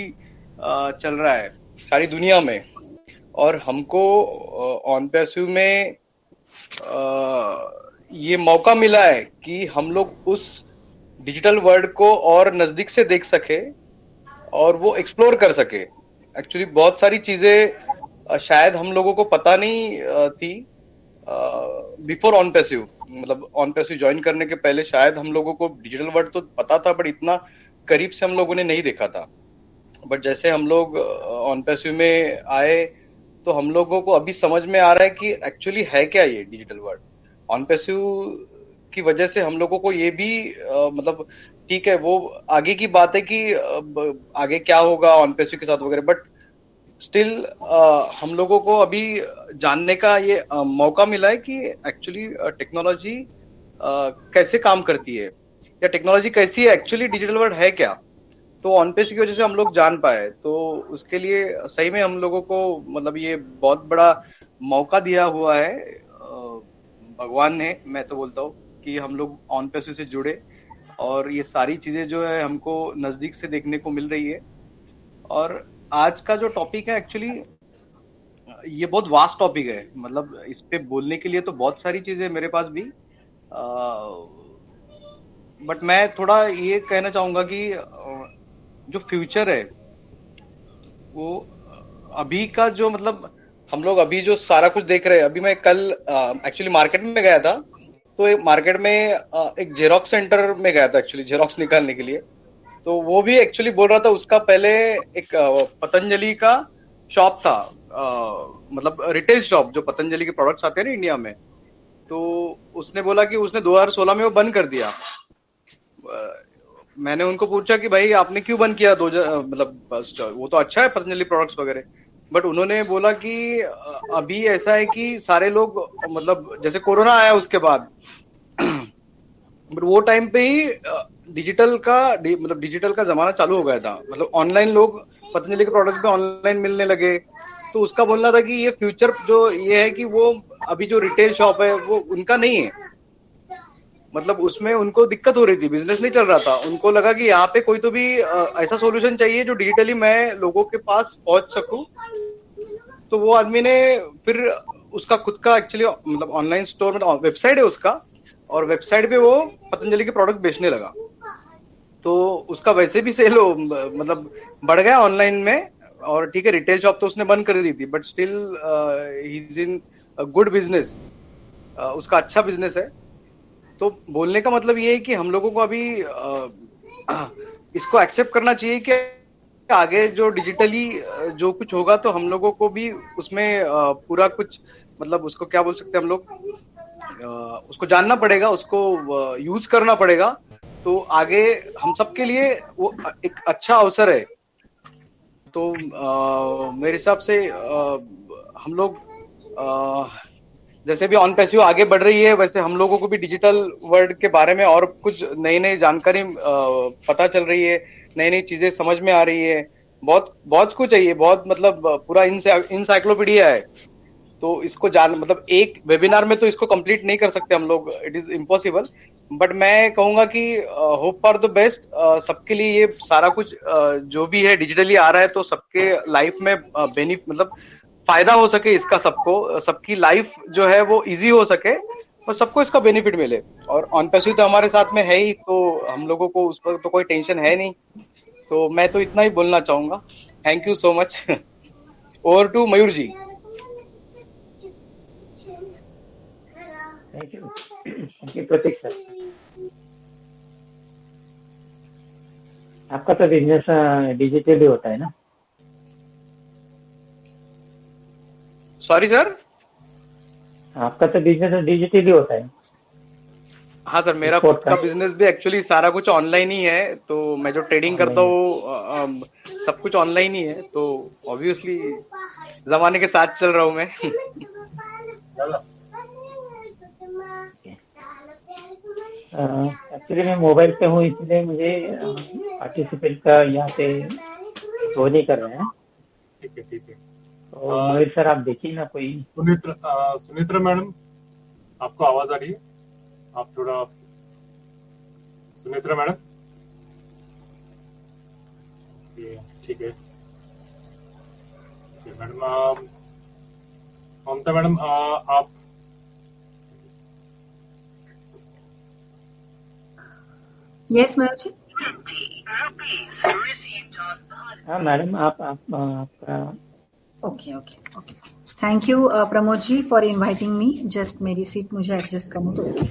चल रहा है सारी दुनिया में। और हमको ऑन पैसिव में ये मौका मिला है कि हम लोग उस डिजिटल वर्ल्ड को और नजदीक से देख सके और वो एक्सप्लोर कर सके। एक्चुअली बहुत सारी चीजें शायद हम लोगों को पता नहीं थी बिफोर ऑन पैसिव, मतलब ऑन पैसिव ज्वाइन करने के पहले शायद हम लोगों को डिजिटल वर्ल्ड तो पता था बट इतना करीब से हम लोगों ने नहीं देखा था। बट जैसे हम लोग ऑन पैसिव में आए तो हम लोगों को अभी समझ में आ रहा है कि एक्चुअली है क्या ये डिजिटल वर्ल्ड। ऑन पैसिव की वजह से हम लोगों को ये भी मतलब ठीक है वो आगे की बात है कि आगे क्या होगा ऑन पैसिव के साथ वगैरह, बट स्टिल हम लोगों को अभी जानने का ये मौका मिला है कि एक्चुअली टेक्नोलॉजी कैसे काम करती है या टेक्नोलॉजी कैसी है, एक्चुअली डिजिटल वर्ल्ड है क्या। तो ऑन पैसिव की वजह से हम लोग जान पाए, तो उसके लिए सही में हम लोगों को मतलब ये बहुत बड़ा मौका दिया हुआ है भगवान ने। मैं तो बोलता हूँ कि हम लोग ऑन पैसिव से जुड़े और ये सारी चीजें जो है हमको नजदीक से देखने को मिल रही है। और आज का जो टॉपिक है एक्चुअली ये बहुत वास्ट टॉपिक है, मतलब इस पे बोलने के लिए तो बहुत सारी चीजें मेरे पास भी, बट मैं थोड़ा ये कहना चाहूंगा कि जो फ्यूचर है वो अभी का जो मतलब हम लोग अभी जो सारा कुछ देख रहे हैं। अभी मैं कल एक्चुअली मार्केट में गया था, तो एक मार्केट में एक जेरोक्स सेंटर में गया था एक्चुअली जेरोक्स निकालने के लिए। तो वो भी एक्चुअली बोल रहा था उसका पहले एक पतंजलि का शॉप था, मतलब रिटेल शॉप जो पतंजलि के प्रोडक्ट्स आते हैं ना इंडिया में। तो उसने बोला कि उसने 2016 में वो बंद कर दिया। मैंने उनको पूछा कि भाई आपने क्यों बंद किया, मतलब वो तो अच्छा है पतंजलि प्रोडक्ट्स वगैरह, बट उन्होंने बोला कि अभी ऐसा है कि सारे लोग मतलब जैसे कोरोना आया उसके बाद बट वो टाइम पे ही डिजिटल का जमाना चालू हो गया था, मतलब ऑनलाइन लोग पतंजलि के प्रोडक्ट्स पे ऑनलाइन मिलने लगे। तो उसका बोलना था कि ये फ्यूचर जो ये है कि वो अभी जो रिटेल शॉप है वो उनका नहीं है, मतलब उसमें उनको दिक्कत हो रही थी, बिजनेस नहीं चल रहा था। उनको लगा कि यहाँ पे कोई तो भी ऐसा सॉल्यूशन चाहिए जो डिजिटली मैं लोगों के पास पहुंच सकूं। तो वो आदमी ने फिर उसका खुद का एक्चुअली मतलब ऑनलाइन स्टोर में वेबसाइट है उसका, और वेबसाइट पे वो पतंजलि के प्रोडक्ट बेचने लगा। तो उसका वैसे भी सेल मतलब बढ़ गया ऑनलाइन में, और ठीक है रिटेल शॉप तो उसने बंद कर दी थी, but still he is in good business, उसका अच्छा बिजनेस है। तो बोलने का मतलब ये है कि हम लोगों को अभी इसको एक्सेप्ट करना चाहिए कि आगे जो डिजिटली जो कुछ होगा तो हम लोगों को भी उसमें पूरा कुछ मतलब उसको क्या बोल सकते हैं हम लोग उसको जानना पड़ेगा, उसको यूज करना पड़ेगा, तो आगे हम सबके लिए वो एक अच्छा अवसर है। तो मेरे हिसाब से हम लोग जैसे भी ऑन पैसिव आगे बढ़ रही है, वैसे हम लोगों को भी डिजिटल वर्ल्ड के बारे में और कुछ नई नई जानकारी पता चल रही है, नई नई चीजें समझ में आ रही है, बहुत बहुत कुछ है ये, बहुत मतलब पूरा इंसाइक्लोपीडिया है। तो इसको मतलब एक वेबिनार में तो इसको कंप्लीट नहीं कर सकते हम लोग, इट इज इम्पॉसिबल। बट मैं कहूंगा कि होप फॉर द बेस्ट, सबके लिए ये सारा कुछ जो भी है डिजिटली आ रहा है, तो सबके लाइफ में मतलब फायदा हो सके इसका, सबको, सबकी लाइफ जो है वो इजी हो सके और सबको इसका बेनिफिट मिले। और ऑन पैसिव तो हमारे साथ में है ही, तो हम लोगों को उस पर तो कोई टेंशन है नहीं। तो मैं तो इतना ही बोलना चाहूंगा। Thank you so much. Over to Mayur ji. Thank you Prateek sir. आपका तो बिजनेस डिजिटली होता है ना? Sorry sir? आपका तो बिजनेस डिजिटली होता है? हाँ सर, मेरा खुद का बिजनेस भी एक्चुअली सारा कुछ ऑनलाइन ही है। तो मैं जो ट्रेडिंग करता हूँ सब कुछ ऑनलाइन ही है। तो ऑब्वियसली जमाने के साथ चल रहा हूँ मैं। एक्चुअली मैं मोबाइल पे हूँ, इसलिए मुझे पार्टिसिपेट का यहाँ पे वो नहीं कर रहे हैं। ठीक है ठीक है। तो मयूर सर आप देखिए ना कोई। सुनित्रा मैडम, आपको आवाज आ रही है? आप थोड़ा, सुनित्रा मैडम। ठीक है मैडम। ममता मैडम, आप यस मयूर जी। हाँ मैडम, आप आपका okay. Thank you Pramod ji for inviting me. Just मेरी सीट मुझे एडजस्ट करनी पड़ेगी।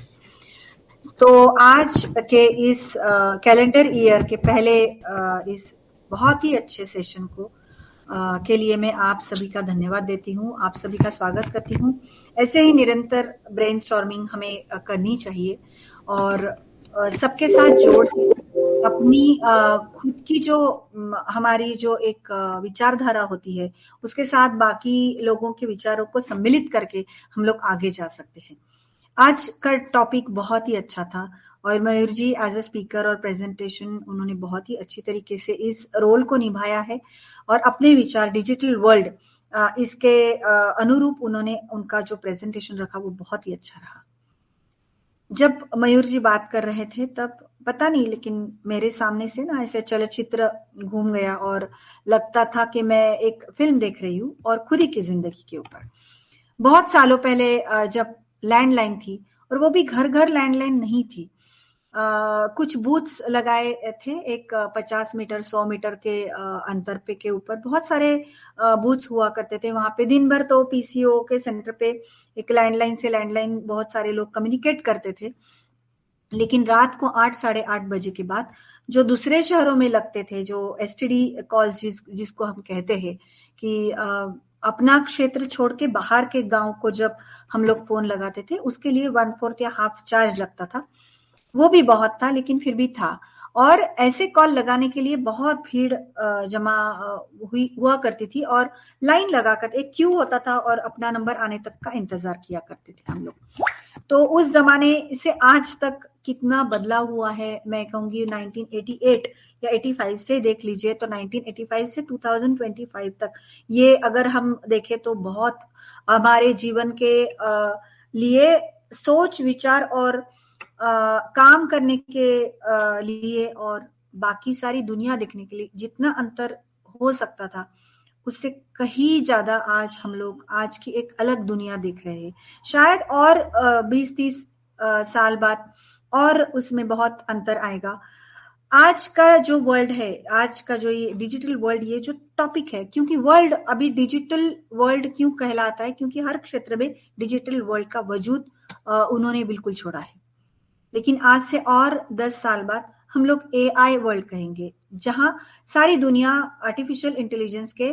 तो आज के इस कैलेंडर ईयर के पहले इस बहुत ही अच्छे सेशन को के लिए मैं आप सभी का धन्यवाद देती हूँ, आप सभी का स्वागत करती हूँ। ऐसे ही निरंतर ब्रेनस्टॉर्मिंग हमें करनी चाहिए और सबके साथ जोड़ अपनी खुद की जो हमारी जो एक विचारधारा होती है उसके साथ बाकी लोगों के विचारों को सम्मिलित करके हम लोग आगे जा सकते हैं। आज का टॉपिक बहुत ही अच्छा था और मयूर जी एज ए स्पीकर और प्रेजेंटेशन उन्होंने बहुत ही अच्छी तरीके से इस रोल को निभाया है और अपने विचार डिजिटल वर्ल्ड इसके अनुरूप उन्होंने उनका जो प्रेजेंटेशन रखा वो बहुत ही अच्छा रहा। जब मयूर जी बात कर रहे थे तब पता नहीं, लेकिन मेरे सामने से ना ऐसे चलचित्र घूम गया और लगता था कि मैं एक फिल्म देख रही हूँ और खुद ही की जिंदगी के ऊपर। बहुत सालों पहले जब लैंडलाइन थी, और वो भी घर घर लैंडलाइन नहीं थी, कुछ बूथ्स लगाए थे एक 50 मीटर 100 मीटर के अंतर पे के ऊपर बहुत सारे बूथ्स हुआ करते थे। वहां पे दिन भर तो पीसीओ के सेंटर पे एक लैंडलाइन से लैंडलाइन बहुत सारे लोग कम्युनिकेट करते थे, लेकिन रात को 8 साढ़े 8 बजे के बाद जो दूसरे शहरों में लगते थे, जो एसटीडी कॉल्स जिसको हम कहते हैं कि अपना क्षेत्र छोड़ के बाहर के गांव को जब हम लोग फोन लगाते थे उसके लिए 1/4 या हाफ चार्ज लगता था। वो भी बहुत था लेकिन फिर भी था, और ऐसे कॉल लगाने के लिए बहुत भीड़ जमा हुआ करती थी और लाइन लगाकर एक क्यू होता था और अपना नंबर आने तक का इंतजार किया करते थे हम लोग। तो उस जमाने से आज तक कितना बदलाव हुआ है मैं कहूंगी 1988 या 85 से देख लीजिए तो 1985 से 2025 तक ये अगर हम देखें तो बहुत हमारे जीवन के लिए सोच विचार और काम करने के लिए और बाकी सारी दुनिया देखने के लिए जितना अंतर हो सकता था उससे कहीं ज्यादा आज हम लोग आज की एक अलग दुनिया देख रहे हैं। शायद और 20-30 साल बाद और उसमें बहुत अंतर आएगा। आज का जो वर्ल्ड है, आज का जो ये डिजिटल वर्ल्ड, ये जो टॉपिक है, क्योंकि वर्ल्ड अभी डिजिटल वर्ल्ड क्यों कहलाता है, क्योंकि हर क्षेत्र में डिजिटल वर्ल्ड का वजूद उन्होंने बिल्कुल छोड़ा है। लेकिन आज से और 10 साल बाद हम लोग AI वर्ल्ड कहेंगे, जहां सारी दुनिया आर्टिफिशियल इंटेलिजेंस के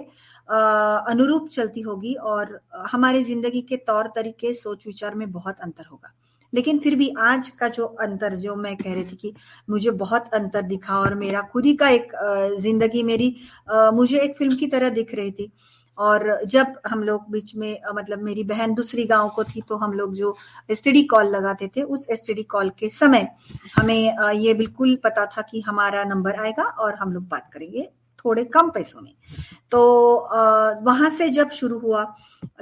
अनुरूप चलती होगी और हमारी जिंदगी के तौर तरीके, सोच विचार में बहुत अंतर होगा। लेकिन फिर भी आज का जो अंतर, जो मैं कह रही थी कि मुझे बहुत अंतर दिखा और मेरा खुद ही का एक जिंदगी मेरी मुझे एक फिल्म की तरह दिख रही थी। और जब हम लोग बीच में मतलब मेरी बहन दूसरी गांव को थी, तो हम लोग जो STD कॉल लगाते थे, उस STD कॉल के समय हमें ये बिल्कुल पता था कि हमारा नंबर आएगा और हम लोग बात करेंगे थोड़े कम पैसों में। तो वहां से जब शुरू हुआ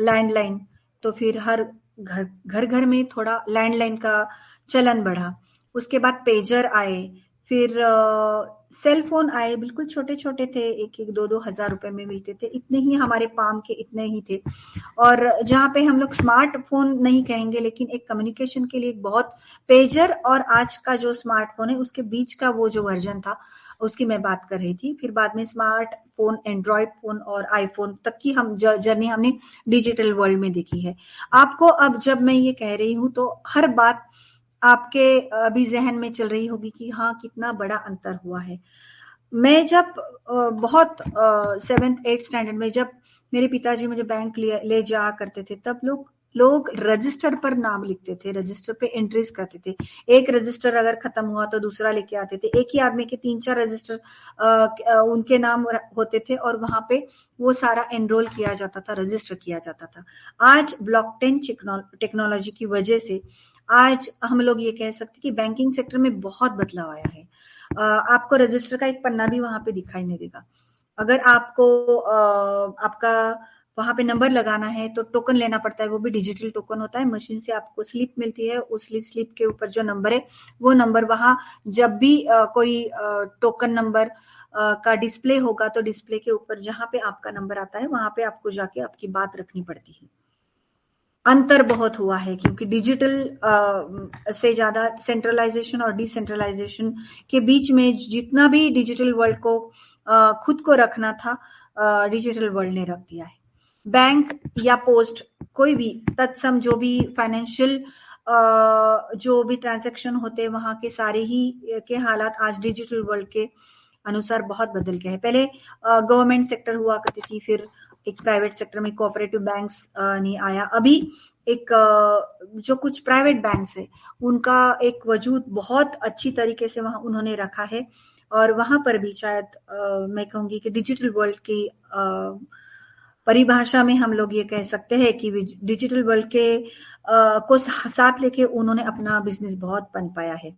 लैंडलाइन, तो फिर हर घर में थोड़ा लैंडलाइन का चलन बढ़ा। उसके बाद पेजर आए, फिर सेल फोन आए, बिल्कुल छोटे छोटे थे, 1-2 हजार रुपए में मिलते थे, इतने ही हमारे पाम के इतने ही थे। और जहां पे हम लोग स्मार्टफोन नहीं कहेंगे, लेकिन एक कम्युनिकेशन के लिए बहुत, पेजर और आज का जो स्मार्टफोन है उसके बीच का वो जो वर्जन था, उसकी मैं बात कर रही थी। फिर बाद में स्मार्टफोन, एंड्रॉयड फोन और आईफोन तक की हम जर्नी हमने डिजिटल वर्ल्ड में देखी है। आपको अब जब मैं ये कह रही हूं, तो हर बात आपके अभी जहन में चल रही होगी कि हाँ, कितना बड़ा अंतर हुआ है। मैं जब बहुत 7th 8th स्टैंडर्ड में, जब मेरे पिताजी मुझे बैंक ले जा करते थे, तब लोग रजिस्टर पर नाम लिखते थे, रजिस्टर पे एंट्रीज करते थे। एक रजिस्टर अगर खत्म हुआ तो दूसरा लेके आते थे। एक ही आदमी के 3-4 रजिस्टर उनके नाम होते थे और वहां पे वो सारा एनरोल किया जाता था, रजिस्टर किया जाता था। आज ब्लॉकचेन टेक्नोलॉजी की वजह से आज हम लोग ये कह सकते कि बैंकिंग सेक्टर में बहुत बदलाव आया है। आपको रजिस्टर का एक पन्ना भी वहां पे दिखाई नहीं देगा। अगर आपको आपका वहां पे नंबर लगाना है तो टोकन लेना पड़ता है, वो भी डिजिटल टोकन होता है। मशीन से आपको स्लिप मिलती है, उस स्लिप के ऊपर जो नंबर है, वो नंबर वहां जब भी कोई टोकन नंबर का डिस्प्ले होगा, तो डिस्प्ले के ऊपर जहां पे आपका नंबर आता है, वहां पे आपको जाके आपकी बात रखनी पड़ती है। अंतर बहुत हुआ है, क्योंकि डिजिटल से ज्यादा सेंट्रलाइजेशन और डिसेंट्रलाइजेशन के बीच में जितना भी डिजिटल वर्ल्ड को खुद को रखना था, डिजिटल वर्ल्ड ने रख दिया है। बैंक या पोस्ट, कोई भी तत्सम जो भी फाइनेंशियल जो भी ट्रांजैक्शन होते हैं, वहां के सारे ही के हालात आज डिजिटल वर्ल्ड के अनुसार बहुत बदल गए हैं। पहले गवर्नमेंट सेक्टर हुआ करती थी, फिर एक प्राइवेट सेक्टर में कोऑपरेटिव बैंक्स नहीं आया। अभी एक जो कुछ प्राइवेट बैंक्स है, उनका एक वजूद बहुत अच्छी तरीके से वहां उन्होंने रखा है। और वहां पर भी शायद मैं कहूंगी कि डिजिटल वर्ल्ड की परिभाषा में हम लोग ये कह सकते हैं कि डिजिटल वर्ल्ड के को साथ लेके उन्होंने अपना बिजनेस बहुत पनपाया है।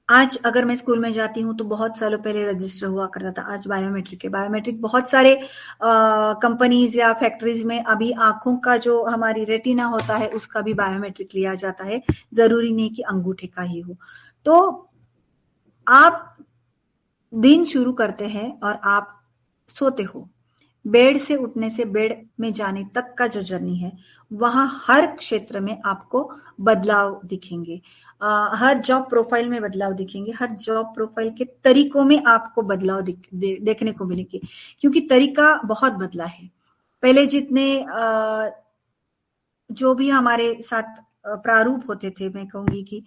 आज अगर मैं स्कूल में जाती हूँ तो बहुत सालों पहले रजिस्टर हुआ करता था, आज बायोमेट्रिक है। बायोमेट्रिक बहुत सारे कंपनीज या फैक्ट्रीज में अभी आंखों का जो हमारी रेटिना होता है, उसका भी बायोमेट्रिक लिया जाता है। जरूरी नहीं कि अंगूठे का ही हो। तो आप दिन शुरू करते हैं और आप सोते हो, बेड से उठने से बेड में जाने तक का जो जर्नी है, वहां हर क्षेत्र में आपको बदलाव दिखेंगे। हर जॉब प्रोफाइल में बदलाव दिखेंगे, हर जॉब प्रोफाइल के तरीकों में आपको बदलाव देखने को मिलेंगे, क्योंकि तरीका बहुत बदला है। पहले जितने जो भी हमारे साथ प्रारूप होते थे, मैं कहूंगी कि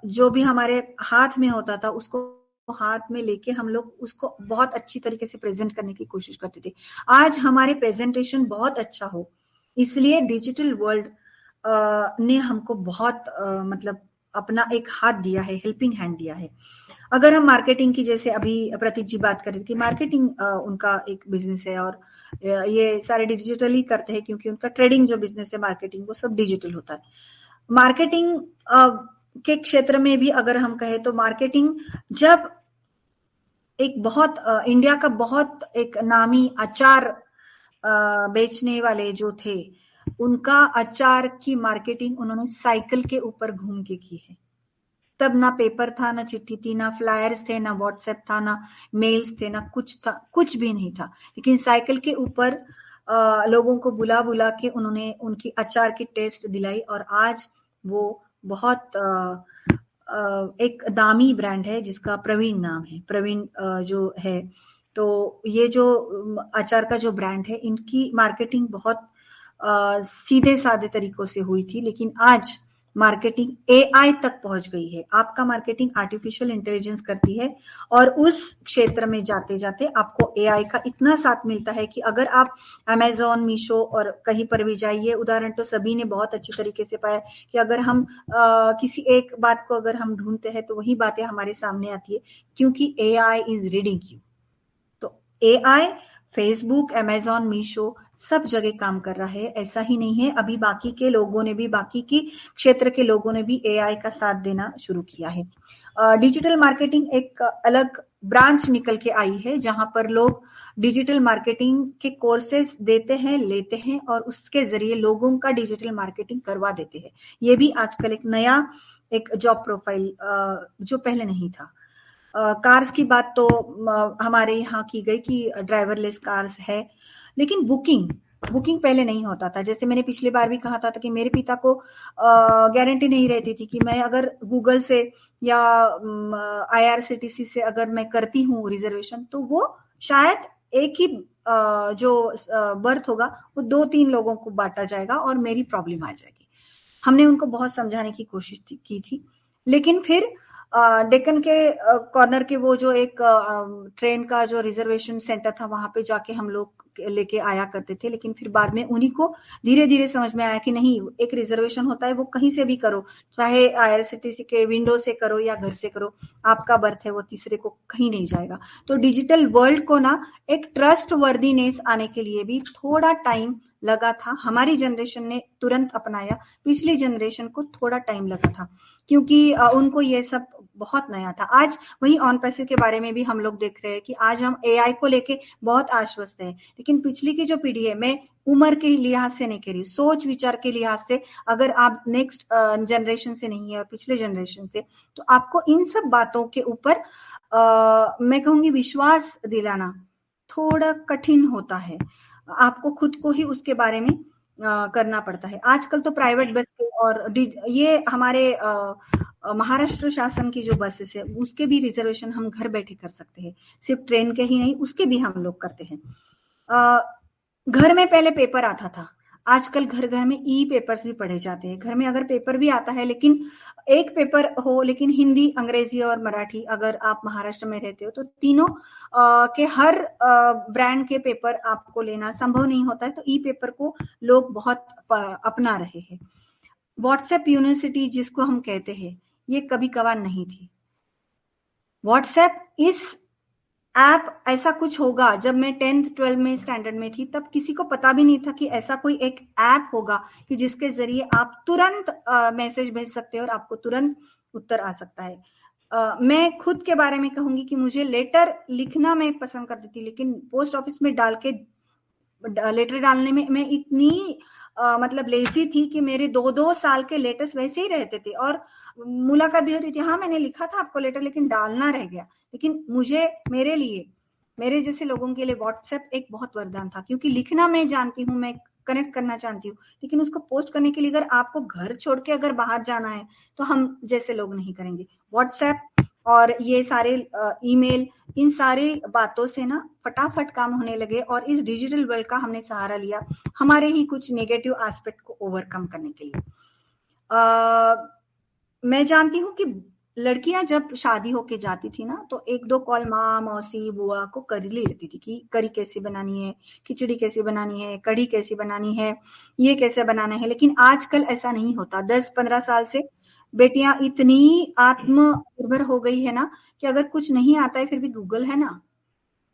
जो भी हमारे हाथ में होता था, उसको हाथ में लेके हम लोग उसको बहुत अच्छी तरीके से प्रेजेंट करने की कोशिश करते थे। आज हमारे प्रेजेंटेशन बहुत अच्छा हो, इसलिए डिजिटल वर्ल्ड ने हमको बहुत मतलब अपना एक हाथ दिया है, हेल्पिंग हैंड दिया है। अगर हम मार्केटिंग की, जैसे अभी प्रतीक जी बात कर रही थी, मार्केटिंग उनका एक बिजनेस है और ये सारे डिजिटली करते हैं, क्योंकि उनका ट्रेडिंग जो बिजनेस है, मार्केटिंग, वो सब डिजिटल होता है। मार्केटिंग के क्षेत्र में भी अगर हम कहें तो मार्केटिंग, जब एक बहुत इंडिया का बहुत एक नामी अचार बेचने वाले जो थे, उनका अचार की मार्केटिंग उन्होंने साइकिल के ऊपर घूम के की है। तब ना पेपर था, ना चिट्ठी थी, ना फ्लायर्स थे, ना व्हाट्सएप था, ना मेल्स थे, ना कुछ था, कुछ भी नहीं था। लेकिन साइकिल के ऊपर लोगों को बुला बुला के उन्होंने उनकी अचार की टेस्ट दिलाई, और आज वो बहुत एक दामी ब्रांड है जिसका प्रवीण नाम है। प्रवीण जो है, तो ये जो अचार का जो ब्रांड है, इनकी मार्केटिंग बहुत सीधे साधे तरीकों से हुई थी, लेकिन आज मार्केटिंग एआई तक पहुंच गई है। आपका मार्केटिंग आर्टिफिशियल इंटेलिजेंस करती है और उस क्षेत्र में जाते जाते आपको एआई का इतना साथ मिलता है कि अगर आप अमेजोन, मीशो और कहीं पर भी जाइए, उदाहरण तो सभी ने बहुत अच्छी तरीके से पाया कि अगर हम किसी एक बात को अगर हम ढूंढते हैं तो वही बातें हमारे सामने आती है, क्योंकि एआई इज रीडिंग यू। तो एआई फेसबुक, अमेजॉन, मीशो सब जगह काम कर रहा है। ऐसा ही नहीं है, अभी बाकी के लोगों ने भी, बाकी की क्षेत्र के लोगों ने भी एआई का साथ देना शुरू किया है। डिजिटल मार्केटिंग एक अलग ब्रांच निकल के आई है, जहां पर लोग डिजिटल मार्केटिंग के कोर्सेज देते हैं, लेते हैं और उसके जरिए लोगों का डिजिटल मार्केटिंग करवा देते हैं। ये भी आजकल एक नया एक जॉब प्रोफाइल जो पहले नहीं था। कार्स की बात तो हमारे यहाँ की गई कि ड्राइवरलेस कार्स है, लेकिन बुकिंग पहले नहीं होता था। जैसे मैंने पिछली बार भी कहा था कि मेरे पिता को गारंटी नहीं रहती थी कि मैं अगर गूगल से या IRCTC से अगर मैं करती हूँ रिजर्वेशन तो वो शायद एक ही जो बर्थ होगा वो 2-3 लोगों को बांटा जाएगा और मेरी प्रॉब्लम आ जाएगी। हमने उनको बहुत समझाने की कोशिश की थी, लेकिन फिर डेक्कन के कॉर्नर के वो जो एक ट्रेन का जो रिजर्वेशन सेंटर था वहां पे जाके हम लोग लेके आया करते थे। लेकिन फिर बाद में उन्हीं को धीरे धीरे समझ में आया कि नहीं, एक रिजर्वेशन होता है वो कहीं से भी करो, चाहे IRCTC के विंडो से करो या घर से करो, आपका बर्थ है वो तीसरे को कहीं नहीं जाएगा। तो डिजिटल वर्ल्ड को ना एक ट्रस्ट वर्दीनेस आने के लिए भी थोड़ा टाइम लगा था। हमारी जनरेशन ने तुरंत अपनाया, पिछली जनरेशन को थोड़ा टाइम लगा था, क्योंकि उनको ये सब बहुत नया था। आज वही ऑन पैसे के बारे में भी हम लोग देख रहे हैं कि आज हम एआई को लेके बहुत आश्वस्त है, लेकिन पिछली की जो पीढ़ी है, मैं उम्र के लिहाज से नहीं कह रही, सोच विचार के लिहाज से, अगर आप नेक्स्ट जनरेशन से नहीं है और पिछले जनरेशन से, तो आपको इन सब बातों के ऊपर मैं कहूंगी विश्वास दिलाना थोड़ा कठिन होता है। आपको खुद को ही उसके बारे में करना पड़ता है। आजकल तो प्राइवेट बस और ये हमारे महाराष्ट्र शासन की जो बसेस है उसके भी रिजर्वेशन हम घर बैठे कर सकते हैं, सिर्फ ट्रेन के ही नहीं, उसके भी हम लोग करते हैं। घर में पहले पेपर आता था, आजकल घर घर में ई पेपर्स भी पढ़े जाते हैं। घर में अगर पेपर भी आता है, लेकिन एक पेपर हो, लेकिन हिंदी, अंग्रेजी और मराठी, अगर आप महाराष्ट्र में रहते हो तो तीनों के हर ब्रांड के पेपर आपको लेना संभव नहीं होता है, तो ई पेपर को लोग बहुत अपना रहे हैं। व्हाट्सएप यूनिवर्सिटी जिसको हम कहते हैं, ये कभी कभार नहीं थी। व्हाट्सएप इस ऐप ऐसा कुछ होगा, जब मैं 10th 12th में स्टैंडर्ड में थी तब किसी को पता भी नहीं था कि ऐसा कोई एक ऐप होगा कि जिसके जरिए आप तुरंत मैसेज भेज सकते हो और आपको तुरंत उत्तर आ सकता है। मैं खुद के बारे में कहूंगी कि मुझे लेटर लिखना मैं पसंद करती थी, लेकिन पोस्ट ऑफिस में डाल के लेटर डालने में मैं इतनी मतलब लेजी थी कि मेरे 2-2 साल के लेटर्स वैसे ही रहते थे और मुलाकात भी होती थी, हाँ मैंने लिखा था आपको लेटर लेकिन डालना रह गया। लेकिन मुझे, मेरे लिए, मेरे जैसे लोगों के लिए व्हाट्सएप एक बहुत वरदान था, क्योंकि लिखना मैं जानती हूँ, मैं कनेक्ट करना चाहती हूँ, लेकिन उसको पोस्ट करने के लिए अगर आपको घर छोड़ के अगर बाहर जाना है तो हम जैसे लोग नहीं करेंगे। व्हाट्सएप और ये सारे ईमेल, इन सारी बातों से ना फटाफट काम होने लगे और इस डिजिटल वर्ल्ड का हमने सहारा लिया हमारे ही कुछ नेगेटिव एस्पेक्ट को ओवरकम करने के लिए। मैं जानती हूँ कि लड़कियां जब शादी होके जाती थी ना तो 1-2 कॉल माँ, मौसी, बुआ को कर ही लेती थी कि करी कैसी बनानी है, खिचड़ी कैसी बनानी है, कढ़ी कैसी बनानी है, ये कैसे बनाना है। लेकिन आजकल ऐसा नहीं होता। 10-15 साल से बेटियां इतनी आत्मनिर्भर हो गई है ना कि अगर कुछ नहीं आता है फिर भी गूगल है ना,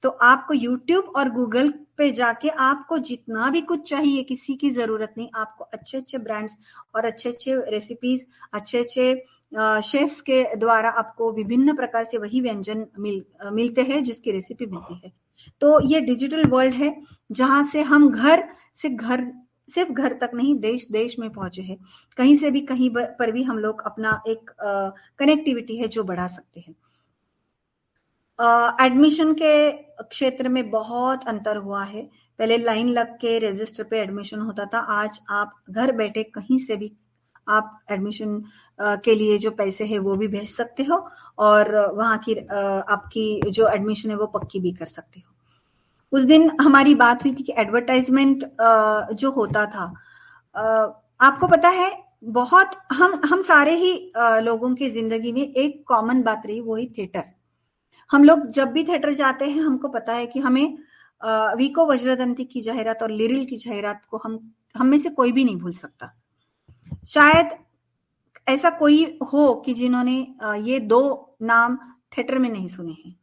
तो आपको यूट्यूब और गूगल पे जाके आपको जितना भी कुछ चाहिए, किसी की जरूरत नहीं। आपको अच्छे अच्छे ब्रांड्स और अच्छे अच्छे रेसिपीज, अच्छे अच्छे शेफ्स के द्वारा आपको विभिन्न प्रकार से वही व्यंजन मिलते हैं जिसकी रेसिपी मिलती है। तो ये डिजिटल वर्ल्ड है जहां से हम सिर्फ घर तक नहीं, देश देश में पहुंचे हैं। कहीं से भी कहीं पर भी हम लोग अपना एक कनेक्टिविटी है जो बढ़ा सकते हैं। एडमिशन के क्षेत्र में बहुत अंतर हुआ है। पहले लाइन लग के रजिस्टर पे एडमिशन होता था, आज आप घर बैठे कहीं से भी आप एडमिशन के लिए जो पैसे है वो भी भेज सकते हो और वहां की आपकी जो एडमिशन है वो पक्की भी कर सकते हो। उस दिन हमारी बात हुई थी कि एडवर्टाइजमेंट जो होता था, आपको पता है बहुत हम सारे ही लोगों की जिंदगी में एक कॉमन बात रही, वही थिएटर। हम लोग जब भी थिएटर जाते हैं, हमको पता है कि हमें वीको वज्रदंती की जाहिरात और लिरिल की जाहिरात को हम में से कोई भी नहीं भूल सकता। शायद ऐसा कोई हो कि जिन्होंने ये दो नाम थिएटर में नहीं सुने हैं।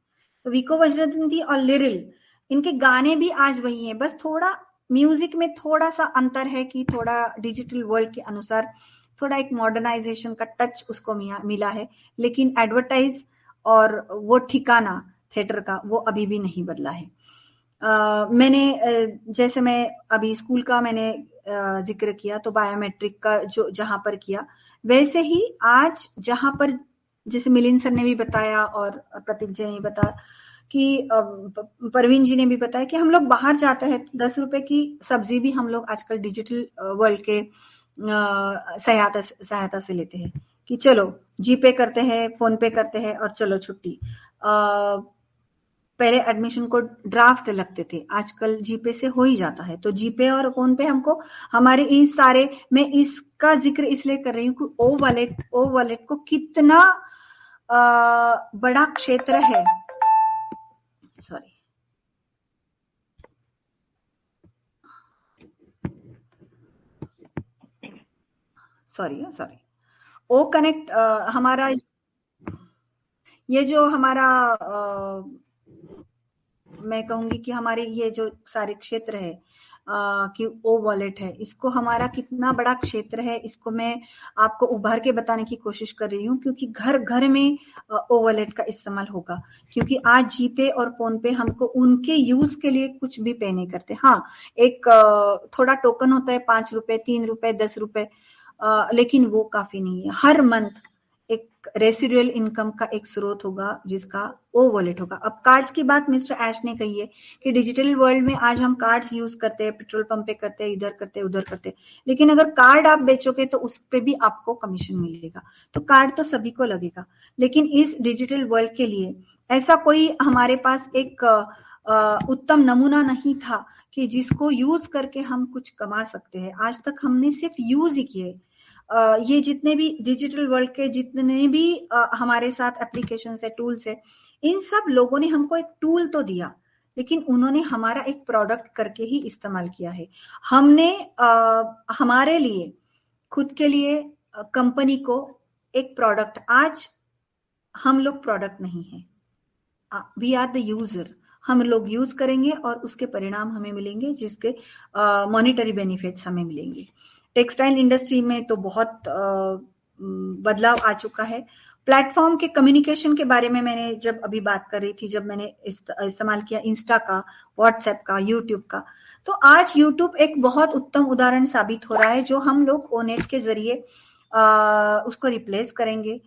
तो वीको वज्रदंती और लिरिल, इनके गाने भी आज वही हैं, बस थोड़ा म्यूजिक में थोड़ा सा अंतर है कि थोड़ा डिजिटल वर्ल्ड के अनुसार थोड़ा एक मॉडर्नाइजेशन का टच उसको मिला है, लेकिन एडवर्टाइज और वो ठिकाना थिएटर का वो अभी भी नहीं बदला है। मैंने जैसे मैं अभी स्कूल का मैंने जिक्र किया, तो बायोमेट्रिक का जो जहां पर किया, वैसे ही आज जहां पर, जैसे मिलिंद सर ने भी बताया और प्रतीक जी ने बताया कि परवीन जी ने भी बताया कि हम लोग बाहर जाते हैं, 10 रुपए की सब्जी भी हम लोग आजकल डिजिटल वर्ल्ड के सहायता से लेते हैं कि चलो जीपे करते हैं, फोन पे करते हैं और चलो छुट्टी। पहले एडमिशन को ड्राफ्ट लगते थे, आजकल जीपे से हो ही जाता है। तो जीपे और फोन पे हमको हमारे इस सारे, मैं इसका जिक्र इसलिए कर रही हूँ कि ओ वॉलेट को कितना बड़ा क्षेत्र है। सॉरी ओ कनेक्ट हमारा, ये जो हमारा मैं कहूंगी कि हमारे ये जो सारे क्षेत्र है कि ओ वॉलेट है, इसको हमारा कितना बड़ा क्षेत्र है, इसको मैं आपको उभार के बताने की कोशिश कर रही हूँ, क्योंकि घर घर में ओ वॉलेट का इस्तेमाल होगा। क्योंकि आज जीपे और फोन पे हमको उनके यूज के लिए कुछ भी पे नहीं करते। हाँ, एक थोड़ा टोकन होता है, 5 रुपए, 3 रुपए, 10 रुपए, लेकिन वो काफी नहीं है। हर मंथ एक रेसिडुअल इनकम का एक स्रोत होगा जिसका ओ वॉलेट होगा। अब कार्ड्स की बात मिस्टर ऐश ने कही है कि डिजिटल वर्ल्ड में आज हम कार्ड्स यूज करते हैं, पेट्रोल पंप पे करते हैं, इधर करते हैं, उधर करते हैं, लेकिन अगर कार्ड आप बेचोगे तो उस पे भी आपको कमीशन मिलेगा। तो कार्ड तो सभी को लगेगा, लेकिन इस डिजिटल वर्ल्ड के लिए ऐसा कोई हमारे पास एक उत्तम नमूना नहीं था कि जिसको यूज करके हम कुछ कमा सकते हैं। आज तक हमने सिर्फ यूज ही किए। ये जितने भी डिजिटल वर्ल्ड के जितने भी हमारे साथ एप्लीकेशंस है, टूल्स है, इन सब लोगों ने हमको एक टूल तो दिया, लेकिन उन्होंने हमारा एक प्रोडक्ट करके ही इस्तेमाल किया है। हमने हमारे लिए, खुद के लिए, कंपनी को एक प्रोडक्ट, आज हम लोग प्रोडक्ट नहीं है, वी आर द यूजर। हम लोग यूज करेंगे और उसके परिणाम हमें मिलेंगे, जिसके मॉनिटरी बेनिफिट्स हमें मिलेंगे। टेक्सटाइल इंडस्ट्री में तो बहुत बदलाव आ चुका है। प्लेटफॉर्म के कम्युनिकेशन के बारे में मैंने जब अभी बात कर रही थी, जब मैंने इस्तेमाल किया इंस्टा का, व्हाट्सएप का, यूट्यूब का, तो आज यूट्यूब एक बहुत उत्तम उदाहरण साबित हो रहा है, जो हम लोग ओनेट के जरिए उसको रिप्लेस करेंगे।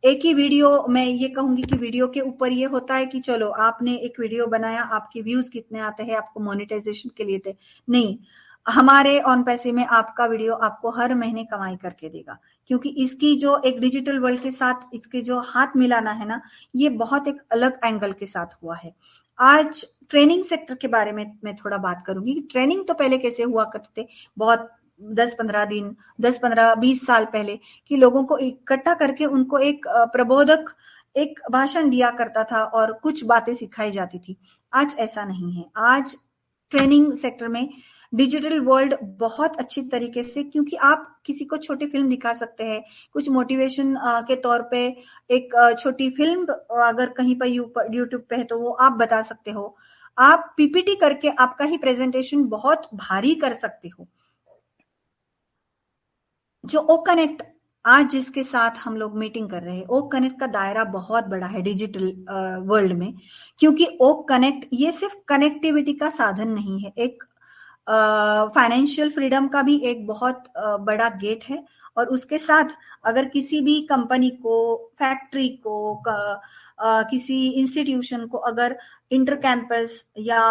एक ही वीडियो, मैं ये कहूंगी कि वीडियो के ऊपर ये होता है कि चलो आपने एक वीडियो बनाया, आपके व्यूज कितने आते हैं, आपको मोनेटाइजेशन के लिए थे, नहीं, हमारे ऑन पैसे में आपका वीडियो आपको हर महीने कमाई करके देगा। क्योंकि इसकी जो एक डिजिटल वर्ल्ड के साथ इसके जो हाथ मिलाना है ना, ये बहुत एक अलग एंगल के साथ हुआ है। आज ट्रेनिंग सेक्टर के बारे में मैं थोड़ा बात करूंगी। ट्रेनिंग तो पहले कैसे हुआ करते थे, बहुत 10-15 दिन, 10-15-20 साल पहले, कि लोगों को इकट्ठा करके उनको एक प्रबोधक एक भाषण दिया करता था और कुछ बातें सिखाई जाती थी। आज ऐसा नहीं है। आज ट्रेनिंग सेक्टर में डिजिटल वर्ल्ड बहुत अच्छी तरीके से, क्योंकि आप किसी को छोटी फिल्म दिखा सकते हैं, कुछ मोटिवेशन के तौर पे एक छोटी फिल्म अगर कहीं पर यूट्यूब पे है तो वो आप बता सकते हो। आप पीपीटी करके आपका ही प्रेजेंटेशन बहुत भारी कर सकते हो। जो ओ कनेक्ट आज जिसके साथ हम लोग मीटिंग कर रहे हैं, ओ कनेक्ट का दायरा बहुत बड़ा है डिजिटल वर्ल्ड में, क्योंकि ओ कनेक्ट ये सिर्फ कनेक्टिविटी का साधन नहीं है, एक फाइनेंशियल फ्रीडम का भी एक बहुत बड़ा गेट है। और उसके साथ अगर किसी भी कंपनी को, फैक्ट्री को, किसी इंस्टीट्यूशन को अगर इंटर कैंपस या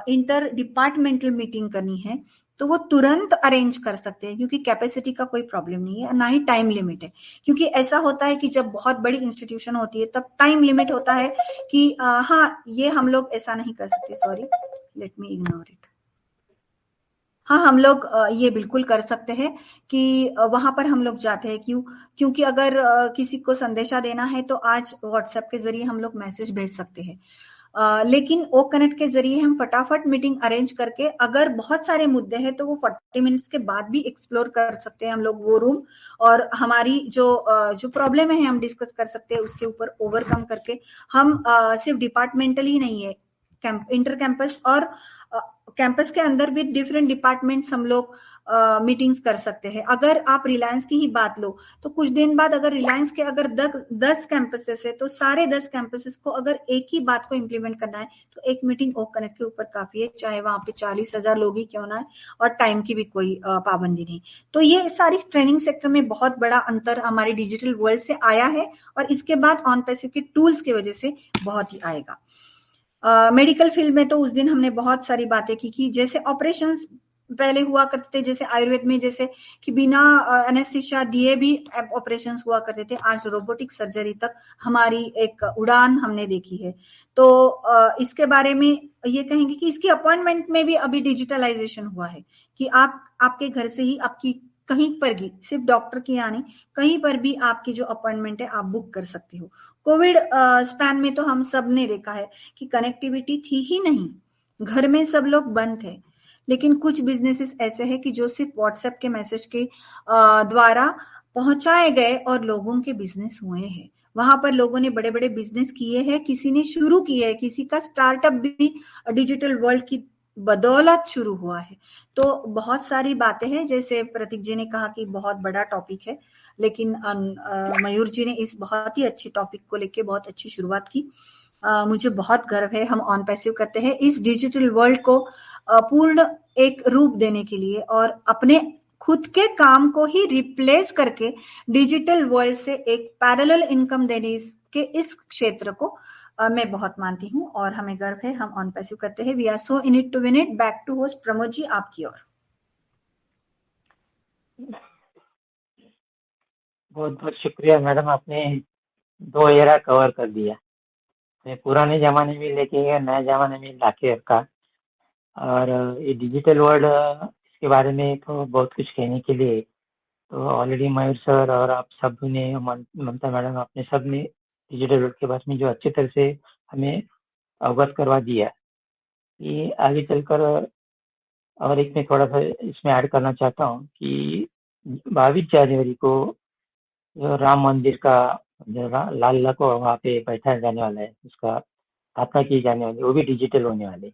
इंटर डिपार्टमेंटल मीटिंग करनी है तो वो तुरंत अरेंज कर सकते हैं, क्योंकि कैपेसिटी का कोई प्रॉब्लम नहीं है, ना ही टाइम लिमिट है। क्योंकि ऐसा होता है कि जब बहुत बड़ी इंस्टीट्यूशन होती है तब टाइम लिमिट होता है कि हाँ, ये हम लोग ऐसा नहीं कर सकते, sorry, let me ignore it. हाँ, हम लोग ये बिल्कुल कर सकते हैं कि वहां पर हम लोग जाते हैं। क्योंकि अगर किसी को संदेशा देना है तो आज व्हाट्सएप के जरिए हम लोग मैसेज भेज सकते हैं। लेकिन ओ कनेक्ट के जरिए हम फटाफट मीटिंग अरेंज करके, अगर बहुत सारे मुद्दे हैं तो वो 40 मिनट्स के बाद भी एक्सप्लोर कर सकते हैं हम लोग वो रूम, और हमारी जो प्रॉब्लम है हम डिस्कस कर सकते हैं उसके ऊपर ओवरकम करके। हम सिर्फ डिपार्टमेंटल ही नहीं है, इंटर कैंपस और कैंपस के अंदर भी डिफरेंट डिपार्टमेंट्स हम लोग मीटिंग्स कर सकते हैं। अगर आप रिलायंस की ही बात लो तो कुछ दिन बाद अगर रिलायंस के अगर 10 कैंपसेस है तो सारे 10 कैंपसेस को अगर एक ही बात को इम्प्लीमेंट करना है तो एक मीटिंग ओ कनेक्ट के ऊपर काफी है, चाहे वहां पे 40,000 लोग ही क्यों ना है, और टाइम की भी कोई पाबंदी नहीं। तो ये सारी ट्रेनिंग सेक्टर में बहुत बड़ा अंतर हमारे डिजिटल वर्ल्ड से आया है, और इसके बाद ऑन पैसिव के टूल्स की वजह से बहुत ही आएगा। मेडिकल फील्ड में तो उस दिन हमने बहुत सारी बातें की कि जैसे ऑपरेशंस पहले हुआ करते थे, जैसे आयुर्वेद में जैसे कि बिना एनेस्थीसिया दिए भी ऑपरेशंस हुआ करते थे, आज रोबोटिक सर्जरी तक हमारी एक उड़ान हमने देखी है। तो इसके बारे में ये कहेंगे कि इसकी अपॉइंटमेंट में भी अभी डिजिटलाइजेशन हुआ है कि आप आपके घर से ही आपकी कहीं पर भी, सिर्फ डॉक्टर की यानी कहीं पर भी आपकी जो अपॉइंटमेंट है आप बुक कर सकते हो। कोविड स्पैन में तो हम सब ने देखा है कि कनेक्टिविटी थी ही नहीं, घर में सब लोग बंद थे, लेकिन कुछ बिजनेसेस ऐसे हैं कि जो सिर्फ व्हाट्सएप के मैसेज के द्वारा पहुंचाए गए और लोगों के बिजनेस हुए हैं। वहां पर लोगों ने बड़े बड़े बिजनेस किए हैं, किसी ने शुरू किए है, किसी का स्टार्टअप भी डिजिटल वर्ल्ड की बदौलत शुरू हुआ है। तो बहुत सारी बातें हैं, जैसे प्रतीक जी ने कहा कि बहुत बड़ा टॉपिक है, लेकिन मयूर जी ने इस बहुत ही अच्छे टॉपिक को लेके बहुत अच्छी शुरुआत की। मुझे बहुत गर्व है, हम ऑन पैसिव करते हैं इस डिजिटल वर्ल्ड को पूर्ण एक रूप देने के लिए, और अपने खुद के काम को ही रिप्लेस करके डिजिटल वर्ल्ड से एक पैरेलल इनकम देने के इस क्षेत्र को मैं बहुत मानती हूँ, और हमें गर्व है, हम ऑन पैसिव करते हैं। We are so in it to win it. Back to host Pramod ji, आपकी ओर। बहुत बहुत शुक्रिया मैडम, आपने 2 एरा कवर कर दिया। मैं पुराने जमाने में लेके गया, नए जमाने में लाके रखा। और ये डिजिटल वर्ल्ड, इसके बारे में तो बहुत कुछ कहने के लिए। तो ऑलरेडी मयूर सर और आप सब ने, ममता मैडम, आपने सब ने डिजिटल वर्ल्ड के बारे में जो अच्छी तरह से हमें अवगत करवा दिया। ये आगे चलकर, और एक मैं थोड़ा सा इसमें ऐड करना चाहता हूँ कि 22 जनवरी को जो राम मंदिर का जो लाल किला को वहाँ पे बैठाया जाने वाला है, उसका स्थापना की जाने वाली, वो भी डिजिटल होने वाली।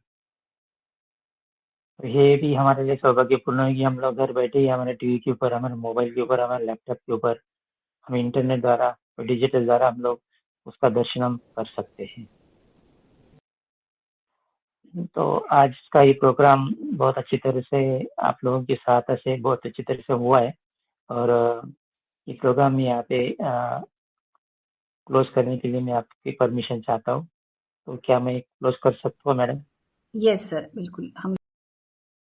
तो ये भी हमारे लिए सौभाग्यपूर्ण है कि हम लोग घर बैठे ही हमारे टीवी के ऊपर, हमारे मोबाइल के ऊपर, हमारे लैपटॉप के ऊपर, हम इंटरनेट द्वारा और डिजिटल द्वारा हम लोग उसका दर्शन हम कर सकते हैं। तो आज का ये प्रोग्राम बहुत अच्छी तरह से आप लोगों के साथ ऐसे बहुत अच्छी तरह से हुआ है, और ये प्रोग्राम यहाँ पे क्लोज करने के लिए मैं आपकी परमिशन चाहता हूँ। तो क्या मैं क्लोज कर सकता हूँ मैडम? यस सर, बिल्कुल। हम